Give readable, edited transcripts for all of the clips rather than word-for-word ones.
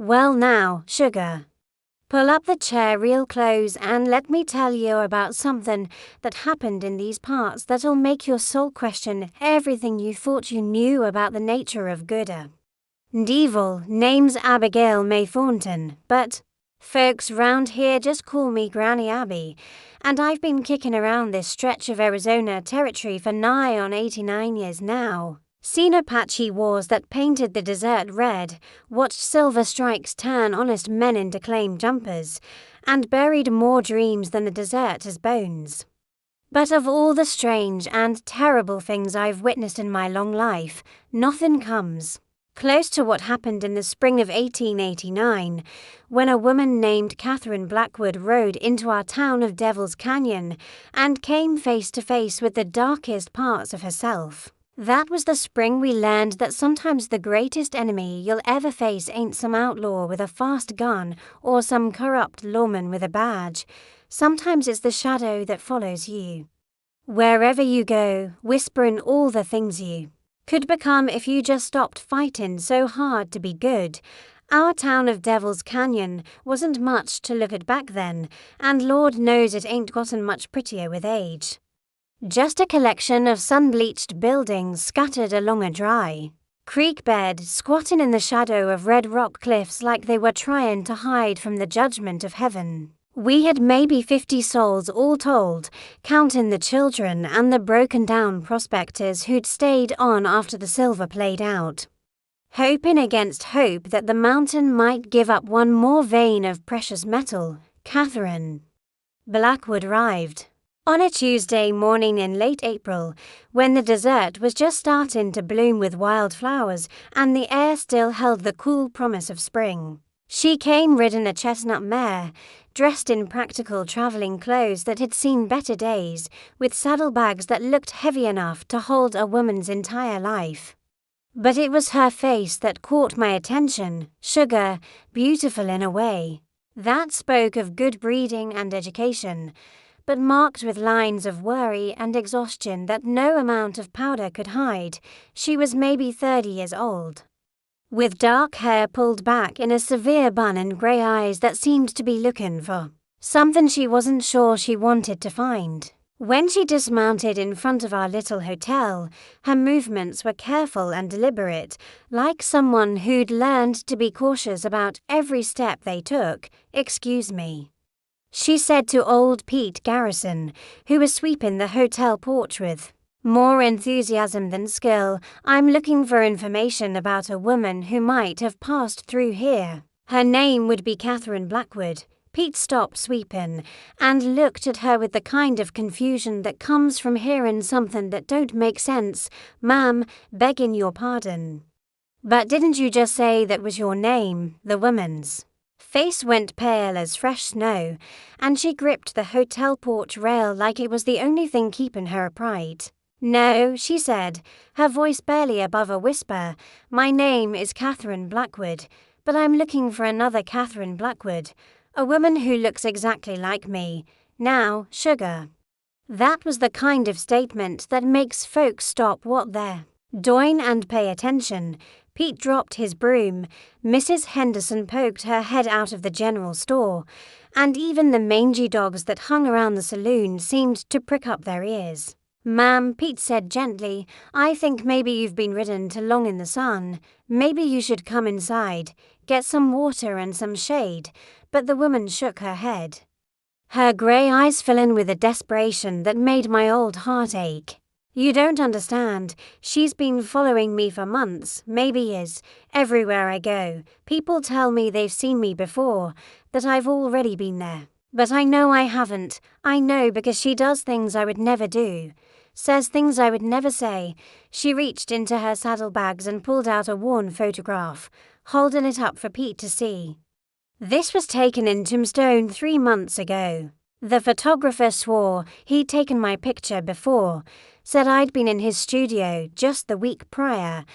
Well now, sugar. Pull up the chair real close and let me tell you about something that happened in these parts that'll make your soul question everything you thought you knew about the nature of good and evil. Name's Abigail May Thornton, but folks round here just call me Granny Abby, and I've been kicking around this stretch of Arizona territory for nigh on 89 years now. Seen Apache wars that painted the desert red, watched silver strikes turn honest men into claim jumpers, and buried more dreams than the desert has bones. But of all the strange and terrible things I've witnessed in my long life, nothing comes close to what happened in the spring of 1889, when a woman named Catherine Blackwood rode into our town of Devil's Canyon and came face to face with the darkest parts of herself. That was the spring we learned that sometimes the greatest enemy you'll ever face ain't some outlaw with a fast gun or some corrupt lawman with a badge. Sometimes it's the shadow that follows you wherever you go, whispering all the things you could become if you just stopped fighting so hard to be good. Our town of Devil's Canyon wasn't much to look at back then, and Lord knows it ain't gotten much prettier with age. Just a collection of sun-bleached buildings scattered along a dry creek bed, squatting in the shadow of red rock cliffs like they were trying to hide from the judgment of heaven. We had maybe 50 souls all told, counting the children and the broken-down prospectors who'd stayed on after the silver played out, hoping against hope that the mountain might give up one more vein of precious metal. Catherine Blackwood arrived on a Tuesday morning in late April, when the desert was just starting to bloom with wildflowers and the air still held the cool promise of spring. She came riding a chestnut mare, dressed in practical traveling clothes that had seen better days, with saddlebags that looked heavy enough to hold a woman's entire life. But it was her face that caught my attention, sugar, beautiful in a way that spoke of good breeding and education, but marked with lines of worry and exhaustion that no amount of powder could hide. She was maybe 30 years old, with dark hair pulled back in a severe bun and grey eyes that seemed to be looking for something she wasn't sure she wanted to find. When she dismounted in front of our little hotel, her movements were careful and deliberate, like someone who'd learned to be cautious about every step they took. "Excuse me," she said to old Pete Garrison, who was sweeping the hotel porch with more enthusiasm than skill. "I'm looking for information about a woman who might have passed through here. Her name would be Catherine Blackwood." Pete stopped sweeping and looked at her with the kind of confusion that comes from hearing something that don't make sense. "Ma'am, begging your pardon, but didn't you just say that was your name?" The woman's face went pale as fresh snow, and she gripped the hotel porch rail like it was the only thing keeping her upright. "No," she said, her voice barely above a whisper. "My name is Catherine Blackwood, but I'm looking for another Catherine Blackwood, a woman who looks exactly like me. Now, sugar." That was the kind of statement that makes folks stop what they're doing and pay attention. Pete dropped his broom, Mrs. Henderson poked her head out of the general store, and even the mangy dogs that hung around the saloon seemed to prick up their ears. "Ma'am," Pete said gently, "I think maybe you've been ridden too long in the sun. Maybe you should come inside, get some water and some shade." But the woman shook her head, her grey eyes filling with a desperation that made my old heart ache. "You don't understand. She's been following me for months, maybe years. Everywhere I go, people tell me they've seen me before, that I've already been there. But I know I haven't. I know because she does things I would never do, says things I would never say." She reached into her saddlebags and pulled out a worn photograph, holding it up for Pete to see. "This was taken in Tombstone 3 months ago. The photographer swore he'd taken my picture before, said I'd been in his studio just the week prior,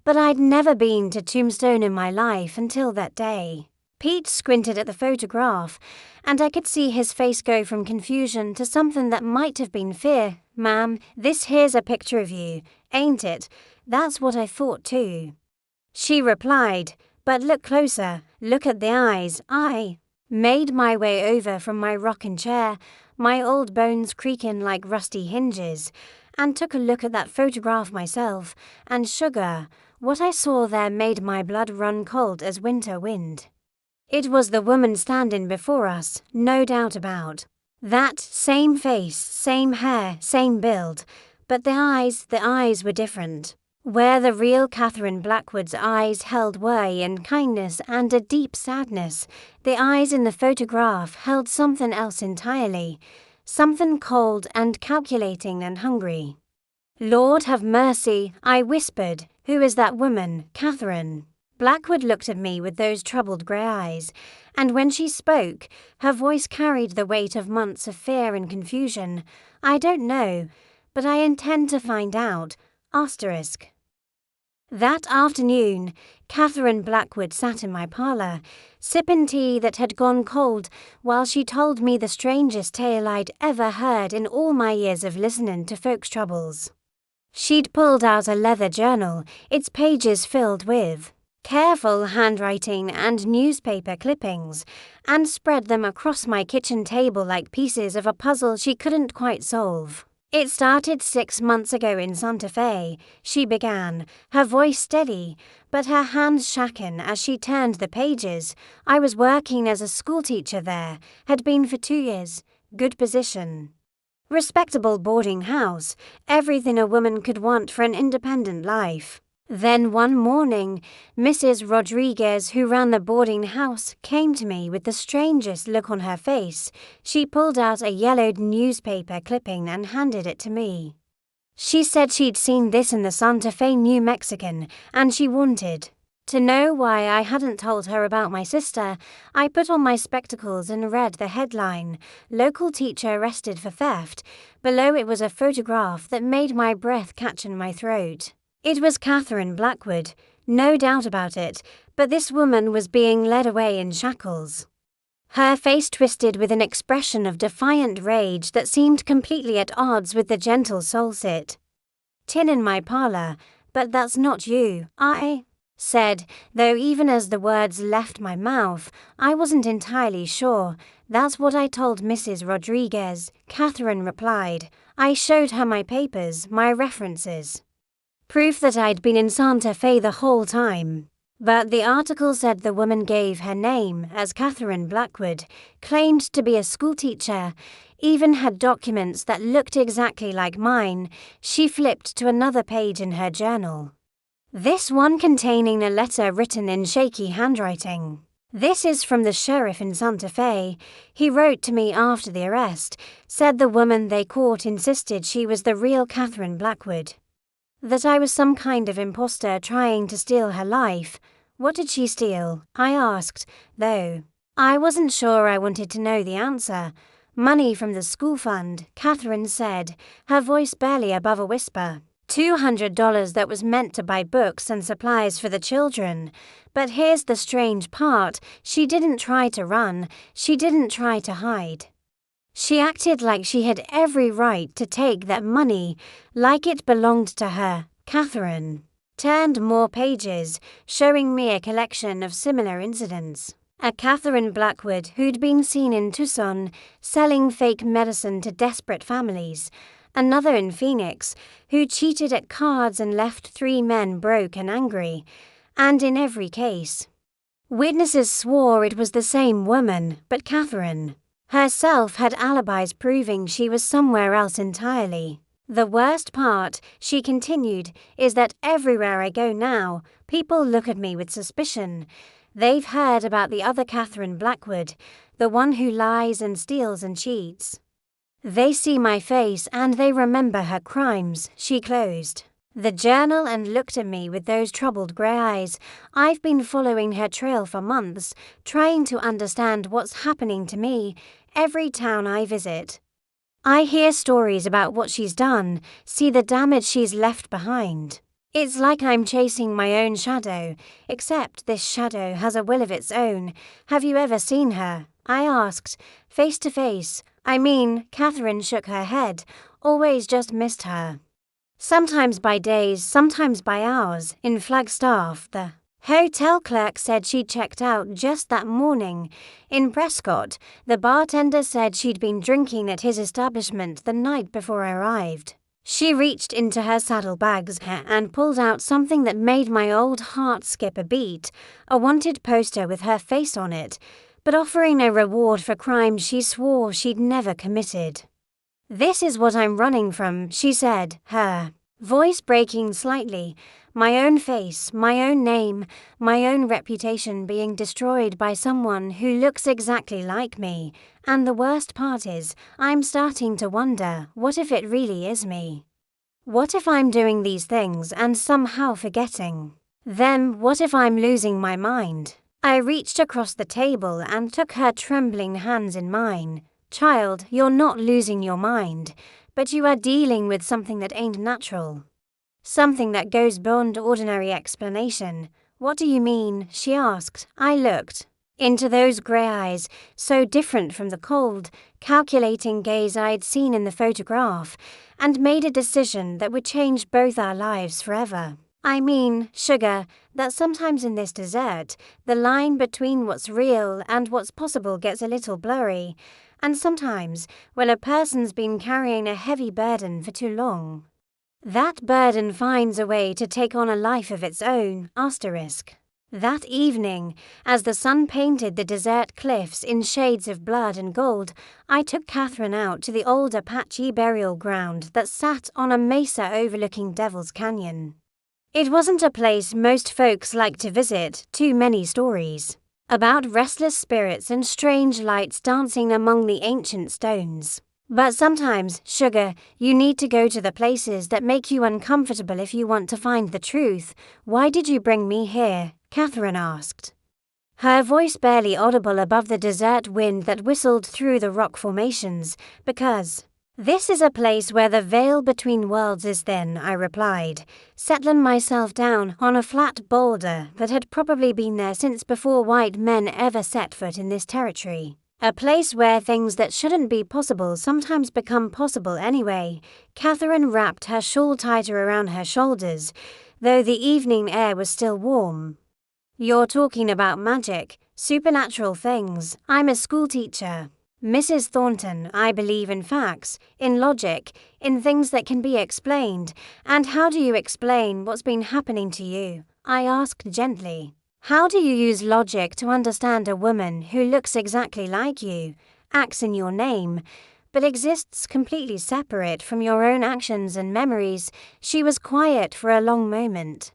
but I'd never been to Tombstone in my life until that day." Pete squinted at the photograph, and I could see his face go from confusion to something that might have been fear. "Ma'am, this here's a picture of you, ain't it?" "That's what I thought too," she replied, But look closer, look at the eyes. I made my way over from my rocking chair, my old bones creaking like rusty hinges, and took a look at that photograph myself, and sugar, what I saw there made my blood run cold as winter wind. It was the woman standing before us, no doubt about. That same face, same hair, same build, but the eyes were different. Where the real Catherine Blackwood's eyes held worry and kindness and a deep sadness, the eyes in the photograph held something else entirely, something cold and calculating and hungry. "Lord have mercy," I whispered. "Who is that woman, Catherine?" Blackwood looked at me with those troubled grey eyes, and when she spoke, her voice carried the weight of months of fear and confusion. "I don't know, but I intend to find out. Asterisk." That afternoon, Catherine Blackwood sat in my parlour, sipping tea that had gone cold, while she told me the strangest tale I'd ever heard in all my years of listening to folks' troubles. She'd pulled out a leather journal, its pages filled with careful handwriting and newspaper clippings, and spread them across my kitchen table like pieces of a puzzle she couldn't quite solve. "It started 6 months ago in Santa Fe," she began, her voice steady, but her hands shaking as she turned the pages. "I was working as a schoolteacher there, had been for 2 years, good position. Respectable boarding house, everything a woman could want for an independent life. Then one morning, Mrs. Rodriguez, who ran the boarding house, came to me with the strangest look on her face. She pulled out a yellowed newspaper clipping and handed it to me. She said she'd seen this in the Santa Fe New Mexican, and she wanted to know why I hadn't told her about my sister. I put on my spectacles and read the headline, "Local Teacher Arrested for Theft." Below it was a photograph that made my breath catch in my throat. It was Catherine Blackwood, no doubt about it, but this woman was being led away in shackles. Her face twisted with an expression of defiant rage that seemed completely at odds with the gentle soul-sit. "Tin in my parlour, but that's not you," I said, though even as the words left my mouth, I wasn't entirely sure. "That's what I told Mrs. Rodriguez," Catherine replied. "I showed her my papers, my references. Proof that I'd been in Santa Fe the whole time. But the article said the woman gave her name as Catherine Blackwood, claimed to be a schoolteacher, even had documents that looked exactly like mine." She flipped to another page in her journal. This one containing a letter written in shaky handwriting. "This is from the sheriff in Santa Fe. He wrote to me after the arrest, said the woman they caught insisted she was the real Catherine Blackwood. That I was some kind of imposter trying to steal her life." "What did she steal?" I asked, though I wasn't sure I wanted to know the answer. "Money from the school fund," Catherine said, her voice barely above a whisper. $200 that was meant to buy books and supplies for the children. But here's the strange part, she didn't try to run, she didn't try to hide. She acted like she had every right to take that money, like it belonged to her. Catherine turned more pages, showing me a collection of similar incidents. A Catherine Blackwood who'd been seen in Tucson, selling fake medicine to desperate families. Another in Phoenix, who cheated at cards and left 3 men broke and angry. And in every case, witnesses swore it was the same woman, but Catherine herself had alibis proving she was somewhere else entirely. "The worst part," she continued, "is that everywhere I go now, people look at me with suspicion. They've heard about the other Catherine Blackwood, the one who lies and steals and cheats. They see my face and they remember her crimes." She closed the journal and looked at me with those troubled grey eyes. "I've been following her trail for months, trying to understand what's happening to me every town I visit. I hear stories about what she's done, see the damage she's left behind. It's like I'm chasing my own shadow, except this shadow has a will of its own." "Have you ever seen her?" I asked, face to face. Catherine shook her head, "Always just missed her. Sometimes by days, sometimes by hours, in Flagstaff, the Hotel clerk said she'd checked out just that morning. In Prescott, the bartender said she'd been drinking at his establishment the night before I arrived. She reached into her saddlebags and pulled out something that made my old heart skip a beat, a wanted poster with her face on it, but offering a reward for crimes she swore she'd never committed. "This is what I'm running from," she said, her voice breaking slightly. My own face, my own name, my own reputation being destroyed by someone who looks exactly like me. And the worst part is, I'm starting to wonder, what if it really is me? What if I'm doing these things and somehow forgetting? Then what if I'm losing my mind? I reached across the table and took her trembling hands in mine. "Child, you're not losing your mind, but you are dealing with something that ain't natural. Something that goes beyond ordinary explanation." "What do you mean?" she asked. I looked into those grey eyes, so different from the cold, calculating gaze I'd seen in the photograph, and made a decision that would change both our lives forever. "I mean, sugar, that sometimes in this desert, the line between what's real and what's possible gets a little blurry, and sometimes when a person's been carrying a heavy burden for too long, that burden finds a way to take on a life of its own. That evening, as the sun painted the desert cliffs in shades of blood and gold, I took Catherine out to the old Apache burial ground that sat on a mesa overlooking Devil's Canyon. It wasn't a place most folks like to visit. Too many stories about restless spirits and strange lights dancing among the ancient stones. But sometimes, sugar, you need to go to the places that make you uncomfortable if you want to find the truth. "Why did you bring me here?" Catherine asked, her voice barely audible above the desert wind that whistled through the rock formations. "Because this is a place where the veil between worlds is thin," I replied, settling myself down on a flat boulder that had probably been there since before white men ever set foot in this territory. "A place where things that shouldn't be possible sometimes become possible anyway." Catherine wrapped her shawl tighter around her shoulders, though the evening air was still warm. "You're talking about magic, supernatural things. I'm a schoolteacher, Mrs. Thornton. I believe in facts, in logic, in things that can be explained." "And how do you explain what's been happening to you?" I asked gently. "How do you use logic to understand a woman who looks exactly like you, acts in your name, but exists completely separate from your own actions and memories?" She was quiet for a long moment,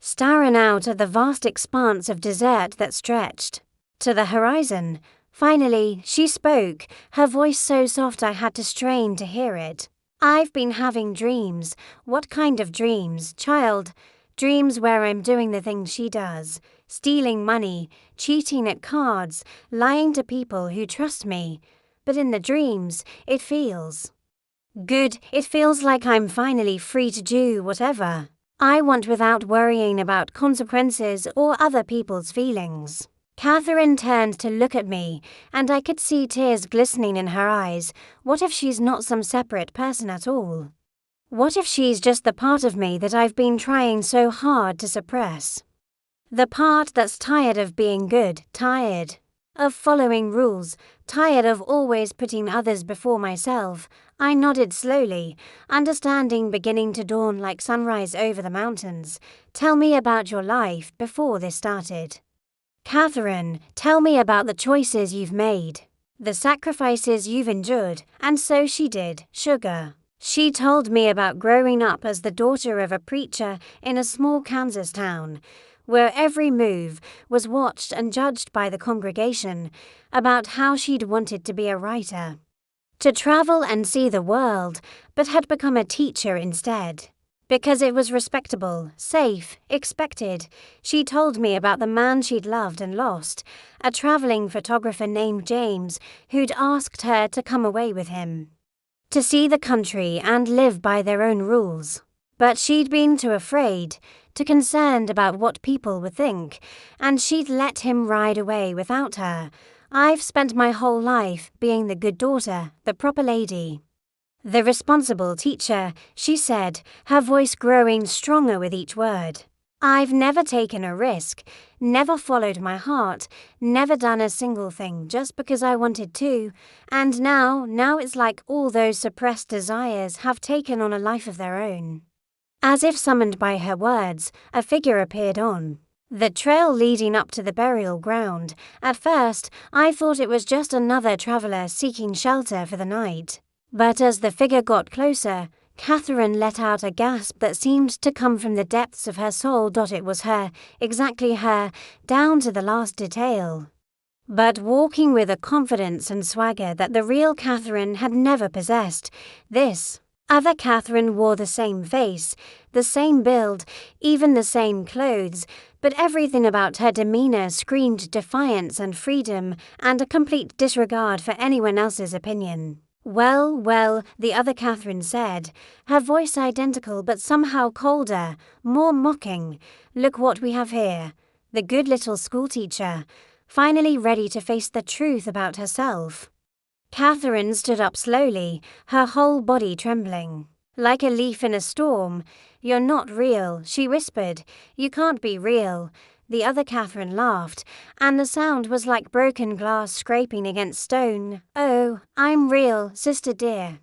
staring out at the vast expanse of desert that stretched to the horizon. Finally, she spoke, her voice so soft I had to strain to hear it. "I've been having dreams." "What kind of dreams, child?" "Dreams where I'm doing the things she does. Stealing money, cheating at cards, lying to people who trust me. But in the dreams, it feels good. It feels like I'm finally free to do whatever I want without worrying about consequences or other people's feelings." Catherine turned to look at me, and I could see tears glistening in her eyes. What if she's not some separate person at all? What if she's just the part of me that I've been trying so hard to suppress? The part that's tired of being good, tired of following rules, tired of always putting others before myself. I nodded slowly, understanding beginning to dawn like sunrise over the mountains. "Tell me about your life before this started, Catherine. Tell me about the choices you've made, the sacrifices you've endured." And so she did, sugar. She told me about growing up as the daughter of a preacher in a small Kansas town, where every move was watched and judged by the congregation, about how she'd wanted to be a writer, to travel and see the world, but had become a teacher instead, because it was respectable, safe, expected. She told me about the man she'd loved and lost, a traveling photographer named James, who'd asked her to come away with him, to see the country and live by their own rules. But she'd been too afraid, too concerned about what people would think, and she'd let him ride away without her. I've spent my whole life being the good daughter, the proper lady, the responsible teacher, she said, her voice growing stronger with each word. I've never taken a risk, never followed my heart, never done a single thing just because I wanted to, and now it's like all those suppressed desires have taken on a life of their own. As if summoned by her words, a figure appeared on the trail leading up to the burial ground. At first, I thought it was just another traveler seeking shelter for the night. But as the figure got closer, Catherine let out a gasp that seemed to come from the depths of her soul. It was her, exactly her, down to the last detail. But walking with a confidence and swagger that the real Catherine had never possessed, this other Catherine wore the same face, the same build, even the same clothes, but everything about her demeanor screamed defiance and freedom and a complete disregard for anyone else's opinion. Well, the other Catherine said, her voice identical but somehow colder, more mocking. Look what we have here. The good little schoolteacher, finally ready to face the truth about herself. Catherine stood up slowly, her whole body trembling. Like a leaf in a storm. You're not real, she whispered. You can't be real. The other Catherine laughed, and the sound was like broken glass scraping against stone. Oh, I'm real, sister dear.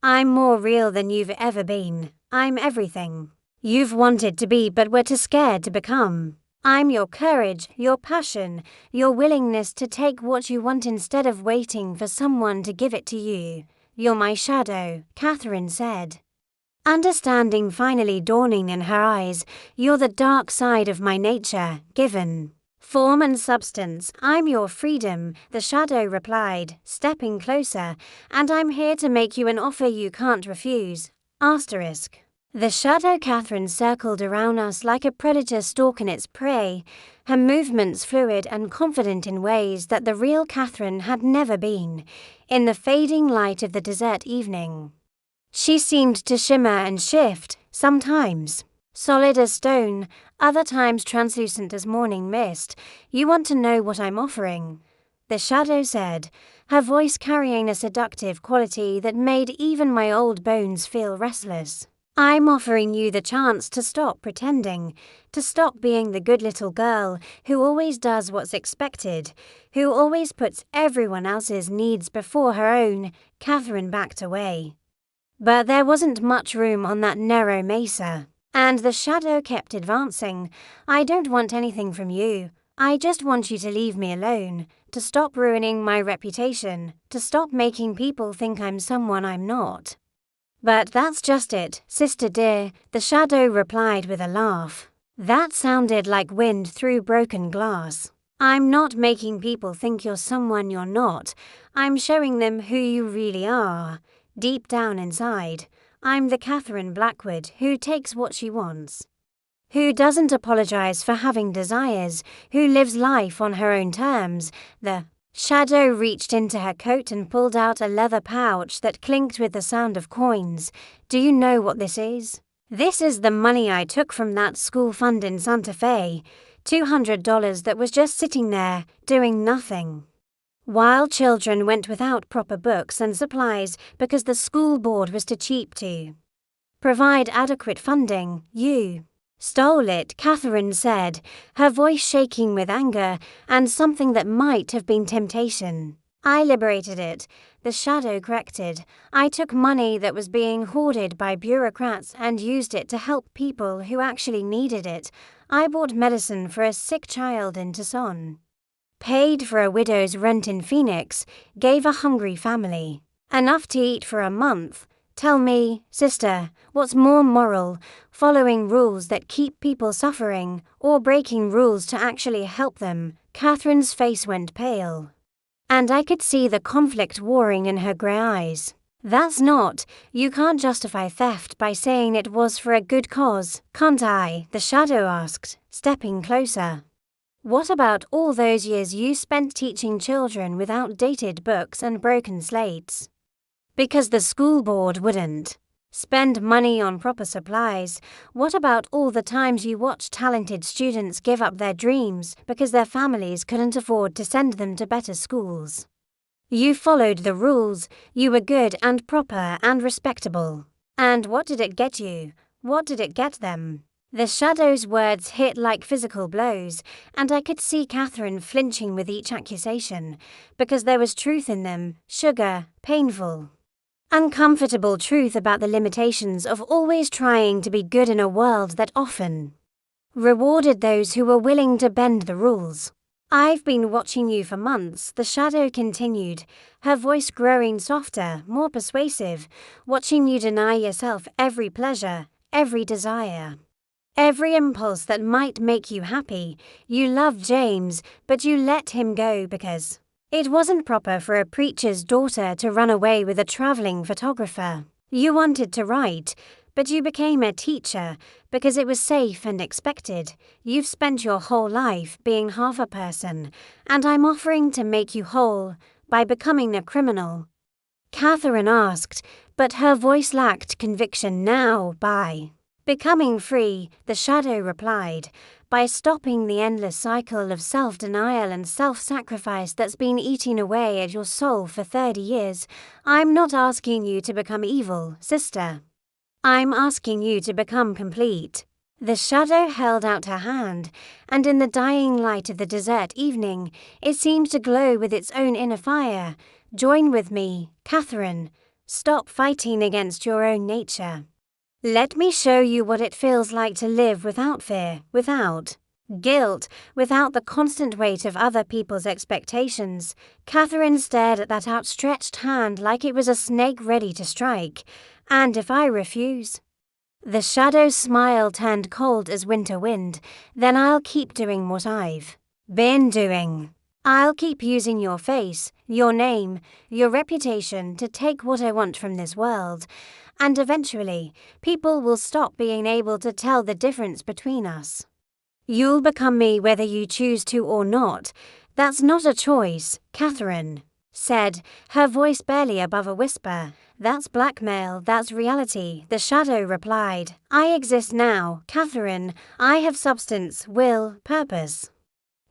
I'm more real than you've ever been. I'm everything you've wanted to be but were too scared to become. I'm your courage, your passion, your willingness to take what you want instead of waiting for someone to give it to you. You're my shadow, Catherine said. Understanding finally dawning in her eyes, you're the dark side of my nature, given form and substance. I'm your freedom, the shadow replied, stepping closer, and I'm here to make you an offer you can't refuse. Asterisk. The shadow Catherine circled around us like a predator stalking its prey, her movements fluid and confident in ways that the real Catherine had never been. In the fading light of the desert evening, she seemed to shimmer and shift, sometimes solid as stone, other times translucent as morning mist. You want to know what I'm offering? The shadow said, her voice carrying a seductive quality that made even my old bones feel restless. I'm offering you the chance to stop pretending, to stop being the good little girl who always does what's expected, who always puts everyone else's needs before her own. Catherine backed away. But there wasn't much room on that narrow mesa, and the shadow kept advancing. I don't want anything from you. I just want you to leave me alone, to stop ruining my reputation, to stop making people think I'm someone I'm not. But that's just it, sister dear, the shadow replied with a laugh. That sounded like wind through broken glass. I'm not making people think you're someone you're not. I'm showing them who you really are. Deep down inside, I'm the Catherine Blackwood who takes what she wants, who doesn't apologize for having desires, who lives life on her own terms. The shadow reached into her coat and pulled out a leather pouch that clinked with the sound of coins. Do you know what this is? This is the money I took from that school fund in Santa Fe, $200 that was just sitting there, doing nothing, while children went without proper books and supplies because the school board was too cheap to provide adequate funding. You stole it, Catherine said, her voice shaking with anger and something that might have been temptation. I liberated it, the shadow corrected. I took money that was being hoarded by bureaucrats and used it to help people who actually needed it. I bought medicine for a sick child in Tucson, paid for a widow's rent in Phoenix, gave a hungry family enough to eat for a month. Tell me, sister, what's more moral, following rules that keep people suffering, or breaking rules to actually help them? Catherine's face went pale, and I could see the conflict warring in her grey eyes. That's not, you can't justify theft by saying it was for a good cause, can't I? The shadow asked, stepping closer. What about all those years you spent teaching children with outdated books and broken slates? Because the school board wouldn't spend money on proper supplies. What about all the times you watched talented students give up their dreams because their families couldn't afford to send them to better schools? You followed the rules, you were good and proper and respectable. And what did it get you? What did it get them? The shadow's words hit like physical blows, and I could see Catherine flinching with each accusation, because there was truth in them, sugar, painful, uncomfortable truth about the limitations of always trying to be good in a world that often rewarded those who were willing to bend the rules. I've been watching you for months, the shadow continued, her voice growing softer, more persuasive, watching you deny yourself every pleasure, every desire, every impulse that might make you happy. You loved James, but you let him go because it wasn't proper for a preacher's daughter to run away with a traveling photographer. You wanted to write, but you became a teacher because it was safe and expected. You've spent your whole life being half a person, and I'm offering to make you whole by becoming a criminal. Catherine asked, but her voice lacked conviction now. By becoming free, the shadow replied, by stopping the endless cycle of self-denial and self-sacrifice that's been eating away at your soul for 30 years. I'm not asking you to become evil, sister. I'm asking you to become complete. The shadow held out her hand, and in the dying light of the desert evening, it seemed to glow with its own inner fire. Join with me, Catherine. Stop fighting against your own nature. Let me show you what it feels like to live without fear, without guilt, without the constant weight of other people's expectations. Catherine stared at that outstretched hand like it was a snake ready to strike. And if I refuse? The shadow's smile turned cold as winter wind. Then I'll keep doing what I've been doing. I'll keep using your face, your name, your reputation to take what I want from this world. And eventually, people will stop being able to tell the difference between us. You'll become me whether you choose to or not. That's not a choice, Catherine said, her voice barely above a whisper. That's blackmail, that's reality, the shadow replied. I exist now, Catherine. I have substance, will, purpose.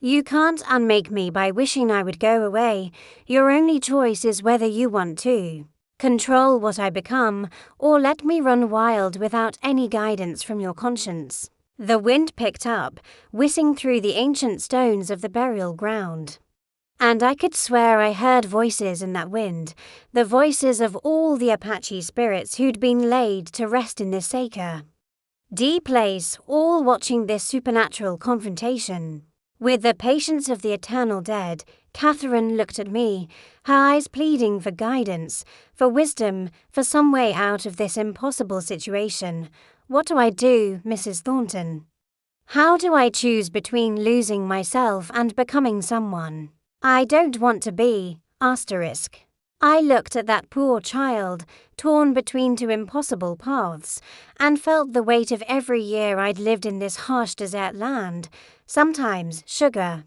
You can't unmake me by wishing I would go away. Your only choice is whether you want to control what I become, or let me run wild without any guidance from your conscience. The wind picked up, whizzing through the ancient stones of the burial ground. And I could swear I heard voices in that wind, the voices of all the Apache spirits who'd been laid to rest in this sacred deep place, all watching this supernatural confrontation. With the patience of the eternal dead, Catherine looked at me, her eyes pleading for guidance, for wisdom, for some way out of this impossible situation. What do I do, Mrs. Thornton? How do I choose between losing myself and becoming someone I don't want to be? I looked at that poor child, torn between two impossible paths, and felt the weight of every year I'd lived in this harsh desert land. Sometimes, sugar.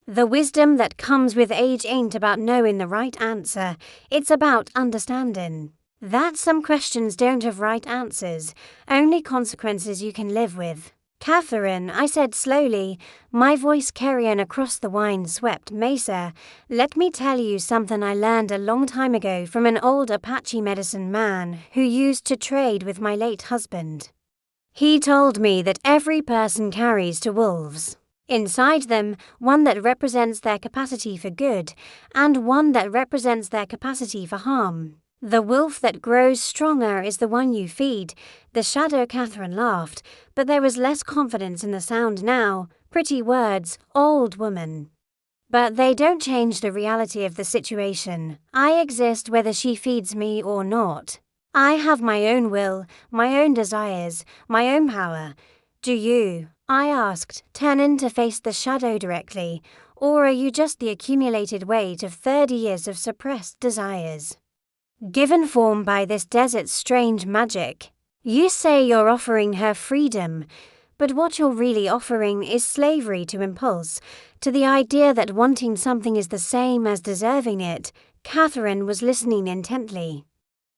The wisdom that comes with age ain't about knowing the right answer, it's about understanding that some questions don't have right answers, only consequences you can live with. Catherine, I said slowly, my voice carrying across the wine-swept mesa, let me tell you something I learned a long time ago from an old Apache medicine man who used to trade with my late husband. He told me that every person carries two wolves inside them, one that represents their capacity for good, and one that represents their capacity for harm. The wolf that grows stronger is the one you feed. The shadow Catherine laughed, but there was less confidence in the sound now. Pretty words, old woman. But they don't change the reality of the situation. I exist whether she feeds me or not. I have my own will, my own desires, my own power. Do you? I asked, turning to face the shadow directly, or are you just the accumulated weight of 30 years of suppressed desires, given form by this desert's strange magic? You say you're offering her freedom, but what you're really offering is slavery to impulse, to the idea that wanting something is the same as deserving it. Catherine was listening intently,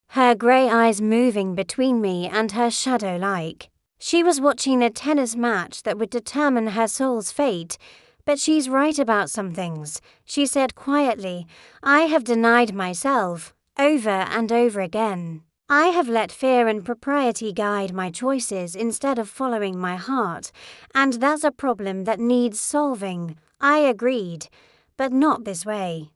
her grey eyes moving between me and her shadow like she was watching a tennis match that would determine her soul's fate. But she's right about some things, she said quietly. I have denied myself over and over again. I have let fear and propriety guide my choices instead of following my heart, and that's a problem that needs solving. I agreed, but not this way.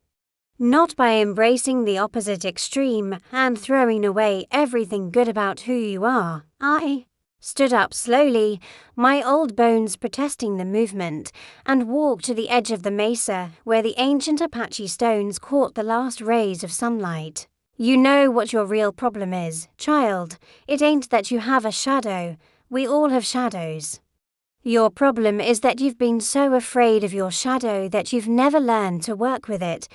Not by embracing the opposite extreme and throwing away everything good about who you are. I stood up slowly, my old bones protesting the movement, and walked to the edge of the mesa where the ancient Apache stones caught the last rays of sunlight. You know what your real problem is, child. It ain't that you have a shadow. We all have shadows. Your problem is that you've been so afraid of your shadow that you've never learned to work with it.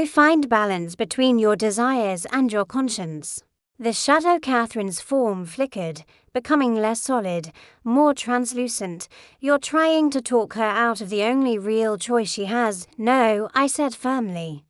Find balance between your desires and your conscience. The shadow Catherine's form flickered, becoming less solid, more translucent. You're trying to talk her out of the only real choice she has. No, I said firmly.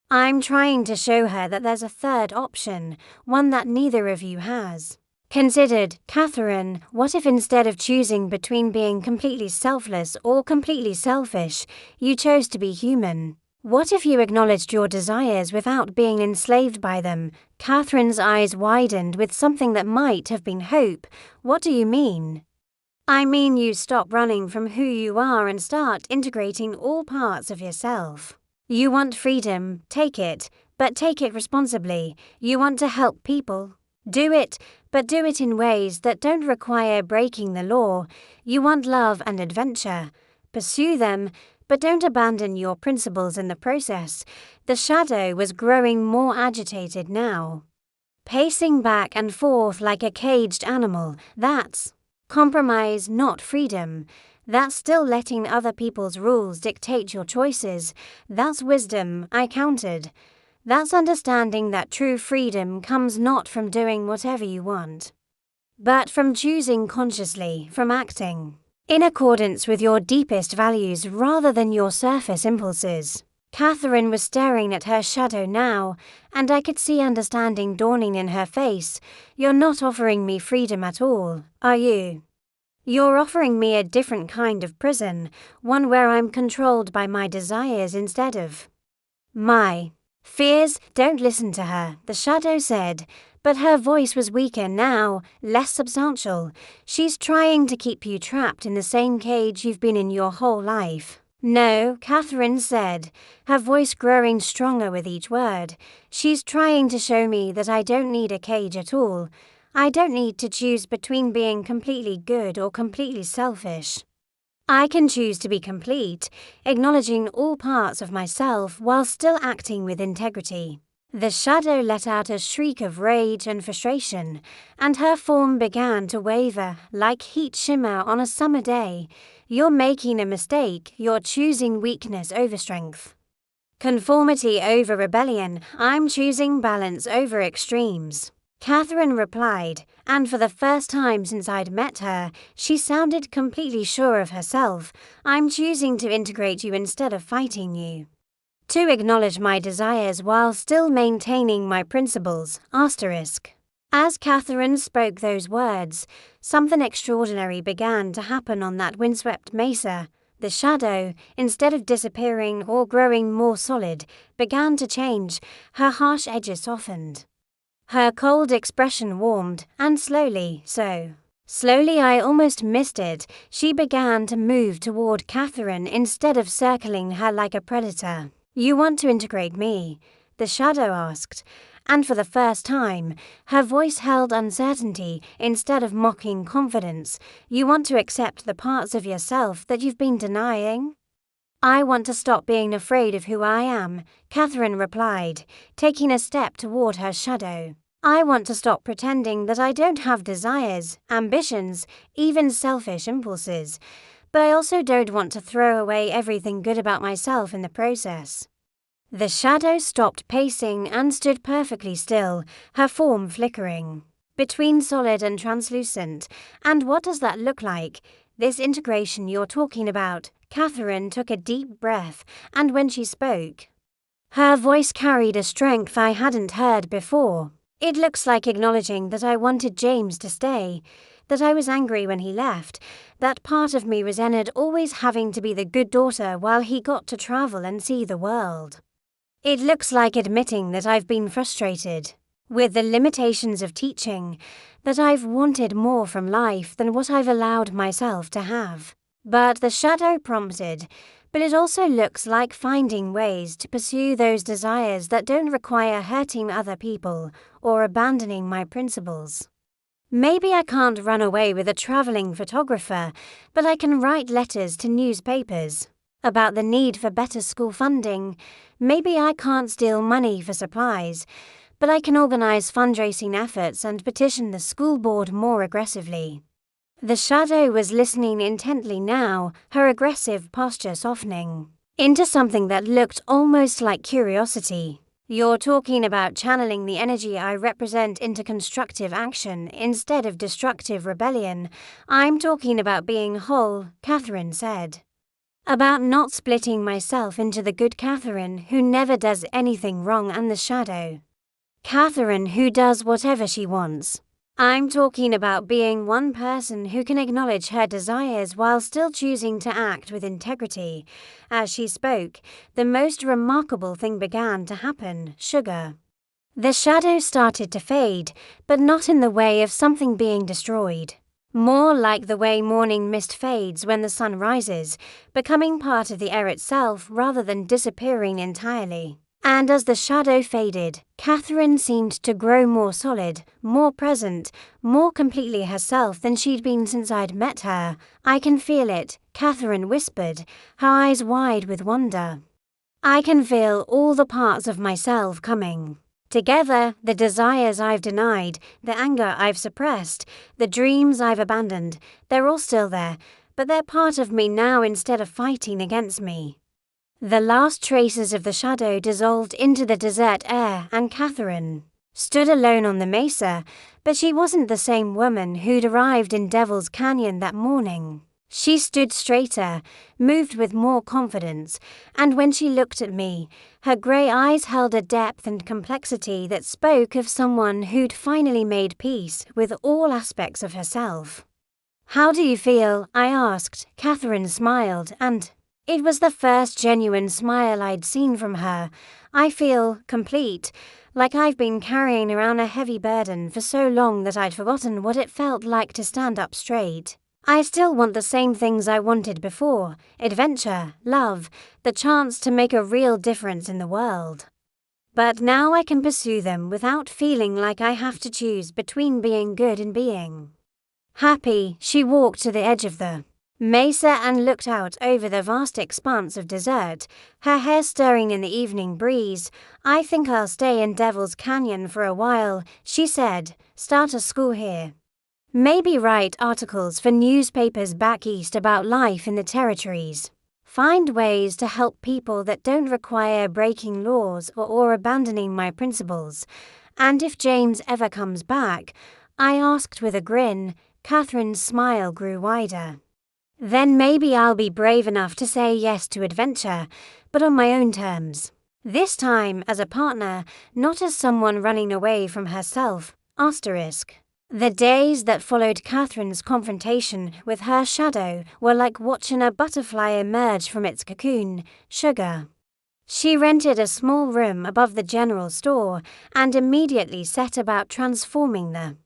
I'm trying to show her that there's a third option, one that neither of you has considered. Catherine, what if instead of choosing between being completely selfless or completely selfish, you chose to be human? What if you acknowledged your desires without being enslaved by them? Catherine's eyes widened with something that might have been hope. What do you mean? I mean you stop running from who you are and start integrating all parts of yourself. You want freedom, take it, but take it responsibly. You want to help people, do it, but do it in ways that don't require breaking the law. You want love and adventure, pursue them, but don't abandon your principles in the process. The shadow was growing more agitated now, pacing back and forth like a caged animal. That's compromise, not freedom. That's still letting other people's rules dictate your choices. That's wisdom, I countered. That's understanding that true freedom comes not from doing whatever you want, but from choosing consciously, from acting in accordance with your deepest values rather than your surface impulses. Catherine was staring at her shadow now, and I could see understanding dawning in her face. You're not offering me freedom at all, are you? You're offering me a different kind of prison, one where I'm controlled by my desires instead of my fears. Don't listen to her, the shadow said, but her voice was weaker now, less substantial. She's trying to keep you trapped in the same cage you've been in your whole life. No, Catherine said, her voice growing stronger with each word. She's trying to show me that I don't need a cage at all. I don't need to choose between being completely good or completely selfish. I can choose to be complete, acknowledging all parts of myself while still acting with integrity. The shadow let out a shriek of rage and frustration, and her form began to waver like heat shimmer on a summer day. You're making a mistake. You're choosing weakness over strength, conformity over rebellion. I'm choosing balance over extremes. Catherine replied, and for the first time since I'd met her, she sounded completely sure of herself. I'm choosing to integrate you instead of fighting you. To acknowledge my desires while still maintaining my principles. As Catherine spoke those words, something extraordinary began to happen on that windswept mesa. The shadow, instead of disappearing or growing more solid, began to change. Her harsh edges softened. Her cold expression warmed, and slowly I almost missed it, she began to move toward Catherine instead of circling her like a predator. You want to integrate me? The shadow asked, and for the first time, her voice held uncertainty instead of mocking confidence. You want to accept the parts of yourself that you've been denying? I want to stop being afraid of who I am, Catherine replied, taking a step toward her shadow. I want to stop pretending that I don't have desires, ambitions, even selfish impulses, but I also don't want to throw away everything good about myself in the process. The shadow stopped pacing and stood perfectly still, her form flickering between solid and translucent. And what does that look like? This integration you're talking about? Catherine took a deep breath, and when she spoke, her voice carried a strength I hadn't heard before. It looks like acknowledging that I wanted James to stay, that I was angry when he left, that part of me resented always having to be the good daughter while he got to travel and see the world. It looks like admitting that I've been frustrated, with the limitations of teaching, that I've wanted more from life than what I've allowed myself to have. But the shadow prompted, but it also looks like finding ways to pursue those desires that don't require hurting other people or abandoning my principles. Maybe I can't run away with a traveling photographer, but I can write letters to newspapers about the need for better school funding. Maybe I can't steal money for supplies, but I can organize fundraising efforts and petition the school board more aggressively. The shadow was listening intently now, her aggressive posture softening into something that looked almost like curiosity. You're talking about channeling the energy I represent into constructive action instead of destructive rebellion. I'm talking about being whole, Catherine said. About not splitting myself into the good Catherine who never does anything wrong and the shadow Catherine who does whatever she wants. I'm talking about being one person who can acknowledge her desires while still choosing to act with integrity. As she spoke, the most remarkable thing began to happen, Sugar. The shadow started to fade, but not in the way of something being destroyed. More like the way morning mist fades when the sun rises, becoming part of the air itself rather than disappearing entirely. And as the shadow faded, Catherine seemed to grow more solid, more present, more completely herself than she'd been since I'd met her. I can feel it, Catherine whispered, her eyes wide with wonder. I can feel all the parts of myself coming together, the desires I've denied, the anger I've suppressed, the dreams I've abandoned. They're all still there, but they're part of me now instead of fighting against me. The last traces of the shadow dissolved into the desert air and Catherine stood alone on the mesa, but she wasn't the same woman who'd arrived in Devil's Canyon that morning. She stood straighter, moved with more confidence, and when she looked at me, her grey eyes held a depth and complexity that spoke of someone who'd finally made peace with all aspects of herself. "How do you feel?" I asked. Catherine smiled, and it was the first genuine smile I'd seen from her. "I feel complete, like I've been carrying around a heavy burden for so long that I'd forgotten what it felt like to stand up straight. I still want the same things I wanted before: adventure, love, the chance to make a real difference in the world. But now I can pursue them without feeling like I have to choose between being good and being happy." She walked to the edge of the mesa and looked out over the vast expanse of desert, her hair stirring in the evening breeze. "I think I'll stay in Devil's Canyon for a while," she said. "Start a school here. Maybe write articles for newspapers back east about life in the territories. Find ways to help people that don't require breaking laws or abandoning my principles. And if James ever comes back," I asked with a grin. Catherine's smile grew wider. "Then maybe I'll be brave enough to say yes to adventure, but on my own terms. This time as a partner, not as someone running away from herself." The days that followed Catherine's confrontation with her shadow were like watching a butterfly emerge from its cocoon, Sugar. She rented a small room above the general store and immediately set about transforming the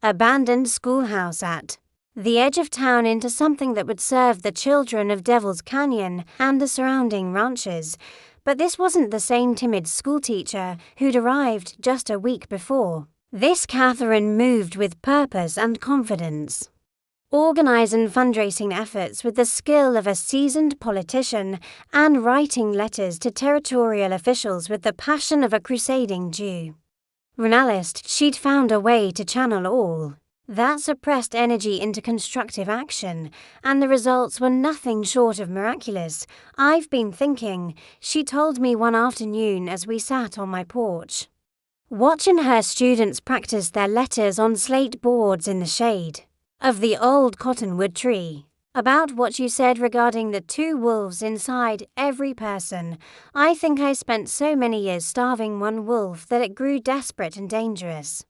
abandoned schoolhouse at the edge of town into something that would serve the children of Devil's Canyon and the surrounding ranches. But this wasn't the same timid schoolteacher who'd arrived just a week before. This Catherine moved with purpose and confidence, organizing fundraising efforts with the skill of a seasoned politician and writing letters to territorial officials with the passion of a crusading Jew journalist. She'd found a way to channel all that suppressed energy into constructive action, and the results were nothing short of miraculous. "I've been thinking," she told me one afternoon as we sat on my porch, watching her students practice their letters on slate boards in the shade of the old cottonwood tree, "about what you said regarding the two wolves inside every person. I think I spent so many years starving one wolf that it grew desperate and dangerous.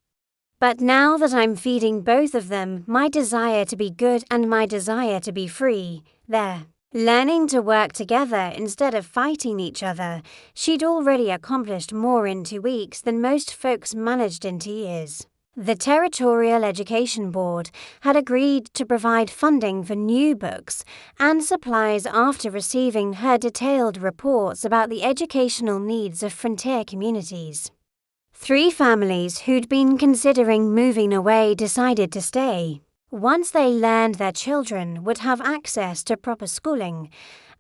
But now that I'm feeding both of them, my desire to be good and my desire to be free, they're Learning to work together instead of fighting each other, she'd already accomplished more in 2 weeks than most folks managed in 2 years. The Territorial Education Board had agreed to provide funding for new books and supplies after receiving her detailed reports about the educational needs of frontier communities. 3 families who'd been considering moving away decided to stay, once they learned their children would have access to proper schooling,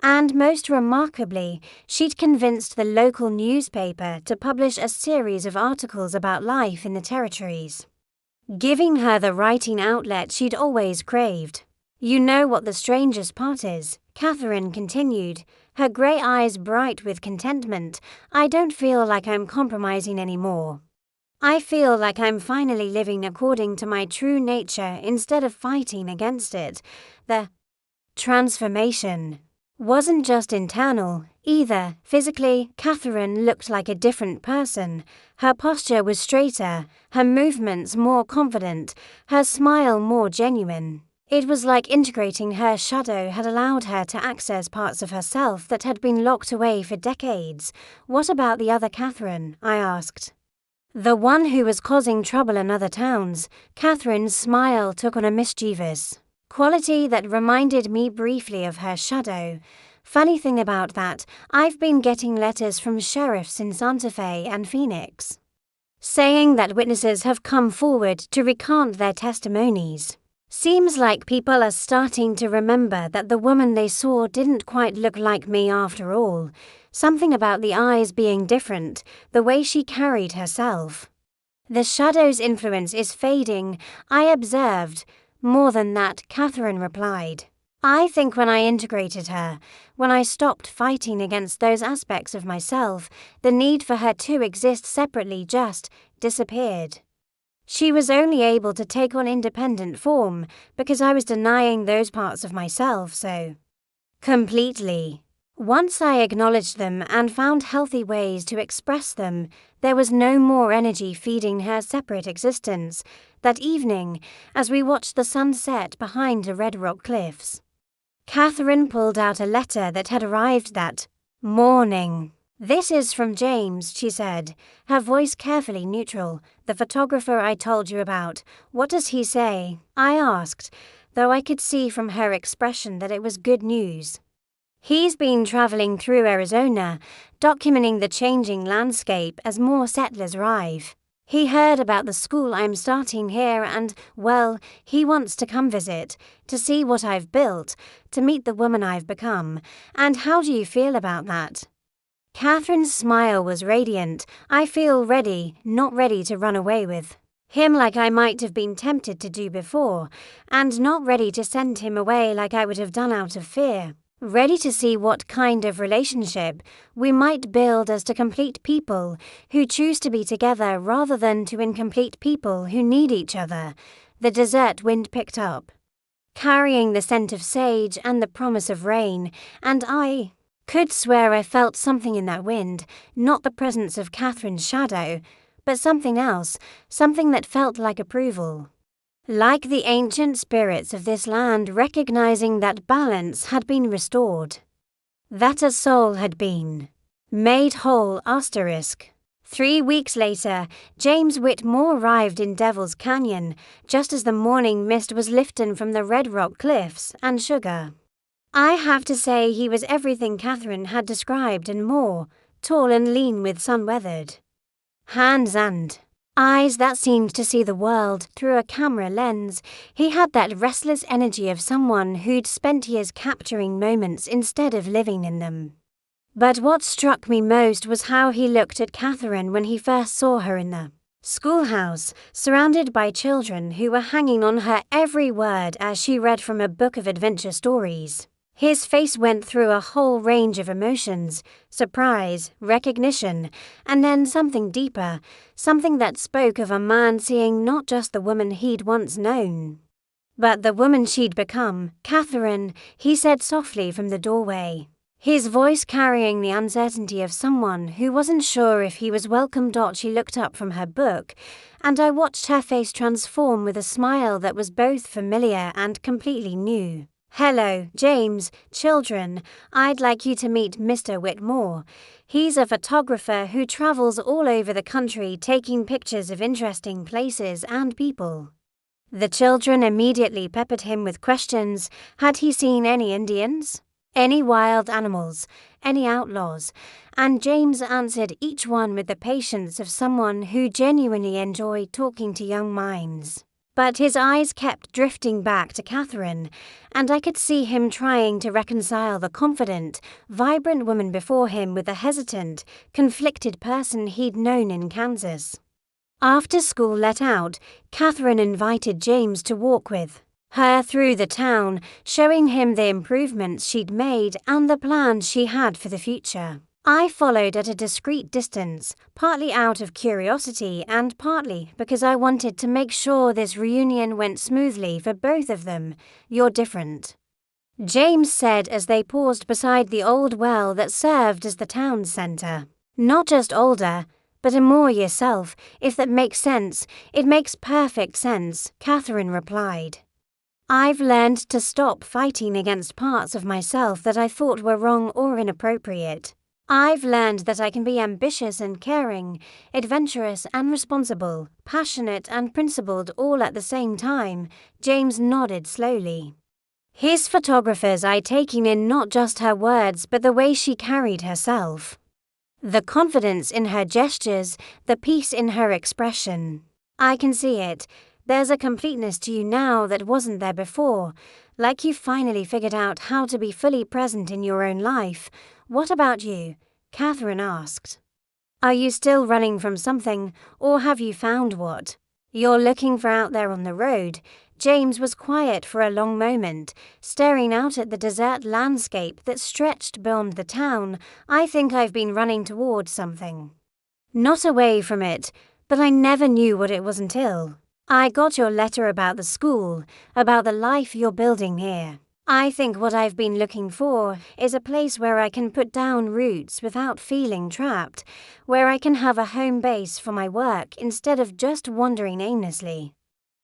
and most remarkably, she'd convinced the local newspaper to publish a series of articles about life in the territories, giving her the writing outlet she'd always craved. "You know what the strangest part is," Catherine continued, her grey eyes bright with contentment. "I don't feel like I'm compromising anymore. I feel like I'm finally living according to my true nature instead of fighting against it." The transformation wasn't just internal, either. Physically, Catherine looked like a different person. Her posture was straighter, her movements more confident, her smile more genuine. It was like integrating her shadow had allowed her to access parts of herself that had been locked away for decades. "What about the other Catherine?" I asked. "The one who was causing trouble in other towns." Catherine's smile took on a mischievous quality that reminded me briefly of her shadow. "Funny thing about that, I've been getting letters from sheriffs in Santa Fe and Phoenix, saying that witnesses have come forward to recant their testimonies. Seems like people are starting to remember that the woman they saw didn't quite look like me after all. Something about the eyes being different, the way she carried herself. The shadow's influence is fading, I observed." "More than that," Catherine replied. "I think when I integrated her, when I stopped fighting against those aspects of myself, the need for her to exist separately just disappeared. She was only able to take on independent form because I was denying those parts of myself so completely. Once I acknowledged them and found healthy ways to express them, there was no more energy feeding her separate existence." That evening, as we watched the sun set behind the Red Rock Cliffs, Catherine pulled out a letter that had arrived that morning. "This is from James," she said, her voice carefully neutral. "The photographer I told you about. What does he say?" I asked, though I could see from her expression that it was good news. "He's been traveling through Arizona, documenting the changing landscape as more settlers arrive. He heard about the school I'm starting here and, well, he wants to come visit, to see what I've built, to meet the woman I've become. And how do you feel about that?" Catherine's smile was radiant. "I feel ready, not ready to run away with him like I might have been tempted to do before, and not ready to send him away like I would have done out of fear. Ready to see what kind of relationship we might build as to complete people who choose to be together rather than to incomplete people who need each other." The desert wind picked up, carrying the scent of sage and the promise of rain, and I could swear I felt something in that wind, not the presence of Catherine's shadow, but something else, something that felt like approval. Like the ancient spirits of this land recognizing that balance had been restored, that a soul had been made whole. 3 weeks later, James Whitmore arrived in Devil's Canyon, just as the morning mist was lifting from the Red Rock Cliffs and Sugar. I have to say he was everything Catherine had described and more, tall and lean with sun-weathered hands and eyes that seemed to see the world through a camera lens. He had that restless energy of someone who'd spent years capturing moments instead of living in them. But what struck me most was how he looked at Catherine when he first saw her in the schoolhouse, surrounded by children who were hanging on her every word as she read from a book of adventure stories. His face went through a whole range of emotions: surprise, recognition, and then something deeper, something that spoke of a man seeing not just the woman he'd once known, but the woman she'd become. "Catherine," he said softly from the doorway, his voice carrying the uncertainty of someone who wasn't sure if he was welcome. She looked up from her book, and I watched her face transform with a smile that was both familiar and completely new. "Hello, James, children, I'd like you to meet Mr. Whitmore. He's a photographer who travels all over the country taking pictures of interesting places and people." The children immediately peppered him with questions. Had he seen any Indians? Any wild animals? Any outlaws? And James answered each one with the patience of someone who genuinely enjoyed talking to young minds. But his eyes kept drifting back to Catherine, and I could see him trying to reconcile the confident, vibrant woman before him with the hesitant, conflicted person he'd known in Kansas. After school let out, Catherine invited James to walk with her through the town, showing him the improvements she'd made and the plans she had for the future. I followed at a discreet distance, partly out of curiosity and partly because I wanted to make sure this reunion went smoothly for both of them. "You're different," James said as they paused beside the old well that served as the town's center. "Not just older, but a more yourself, if that makes sense." "It makes perfect sense," Catherine replied. "I've learned to stop fighting against parts of myself that I thought were wrong or inappropriate. I've learned that I can be ambitious and caring, adventurous and responsible, passionate and principled all at the same time." James nodded slowly. His photographer's eye taking in not just her words but the way she carried herself. The confidence in her gestures, the peace in her expression. "I can see it. There's a completeness to you now that wasn't there before, like you finally figured out how to be fully present in your own life." "What about you?" Catherine asked. "Are you still running from something, or have you found what you're looking for out there on the road?" James was quiet for a long moment, staring out at the desert landscape that stretched beyond the town. "I think I've been running towards something. Not away from it, but I never knew what it was until I got your letter about the school, about the life you're building here. I think what I've been looking for is a place where I can put down roots without feeling trapped, where I can have a home base for my work instead of just wandering aimlessly."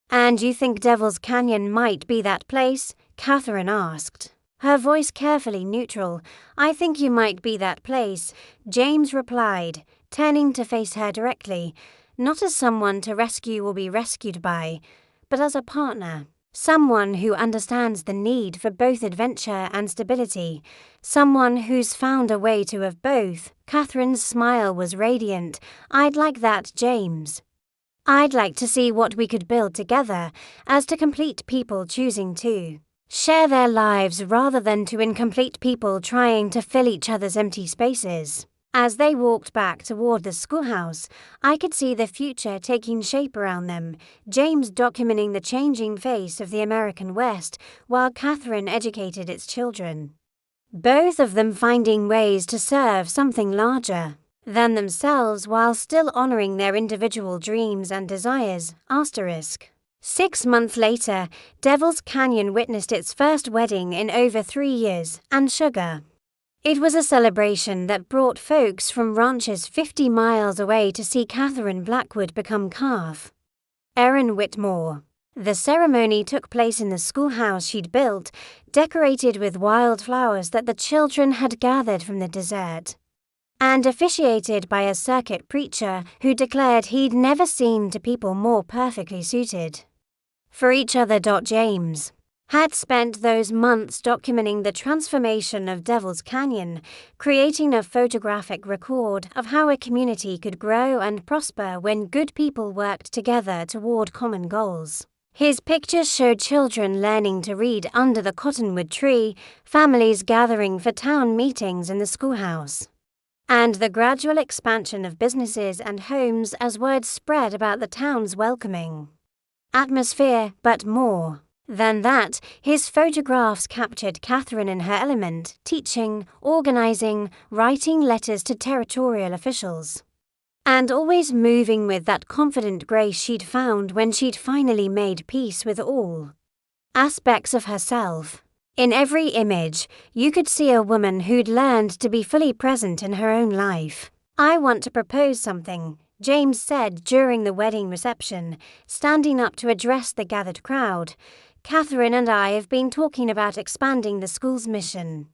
"And you think Devil's Canyon might be that place?" Catherine asked, her voice carefully neutral. "I think you might be that place," James replied, turning to face her directly. "Not as someone to rescue or be rescued by, but as a partner. Someone who understands the need for both adventure and stability. Someone who's found a way to have both." Catherine's smile was radiant. "I'd like that, James. I'd like to see what we could build together, as to complete people choosing to share their lives rather than to incomplete people trying to fill each other's empty spaces." As they walked back toward the schoolhouse, I could see the future taking shape around them, James documenting the changing face of the American West while Catherine educated its children. Both of them finding ways to serve something larger than themselves while still honoring their individual dreams and desires. *. 6 months later, Devil's Canyon witnessed its first wedding in over 3 years, and sugar. It was a celebration that brought folks from ranches 50 miles away to see Catherine Blackwood become calf. Erin Whitmore. The ceremony took place in the schoolhouse she'd built, decorated with wildflowers that the children had gathered from the desert, and officiated by a circuit preacher who declared he'd never seen two people more perfectly suited for each other. James had spent those months documenting the transformation of Devil's Canyon, creating a photographic record of how a community could grow and prosper when good people worked together toward common goals. His pictures showed children learning to read under the cottonwood tree, families gathering for town meetings in the schoolhouse, and the gradual expansion of businesses and homes as word spread about the town's welcoming atmosphere. But more than that, his photographs captured Catherine in her element, teaching, organizing, writing letters to territorial officials, and always moving with that confident grace she'd found when she'd finally made peace with all aspects of herself. In every image, you could see a woman who'd learned to be fully present in her own life. "I want to propose something," James said during the wedding reception, standing up to address the gathered crowd. Catherine and I have been talking about expanding the school's mission.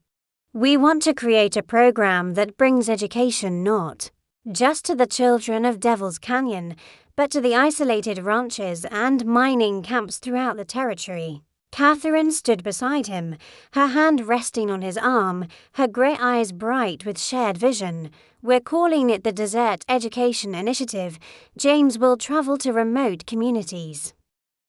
We want to create a program that brings education not just to the children of Devil's Canyon, but to the isolated ranches and mining camps throughout the territory. Catherine stood beside him, her hand resting on his arm, her grey eyes bright with shared vision. We're calling it the Desert Education Initiative. James will travel to remote communities,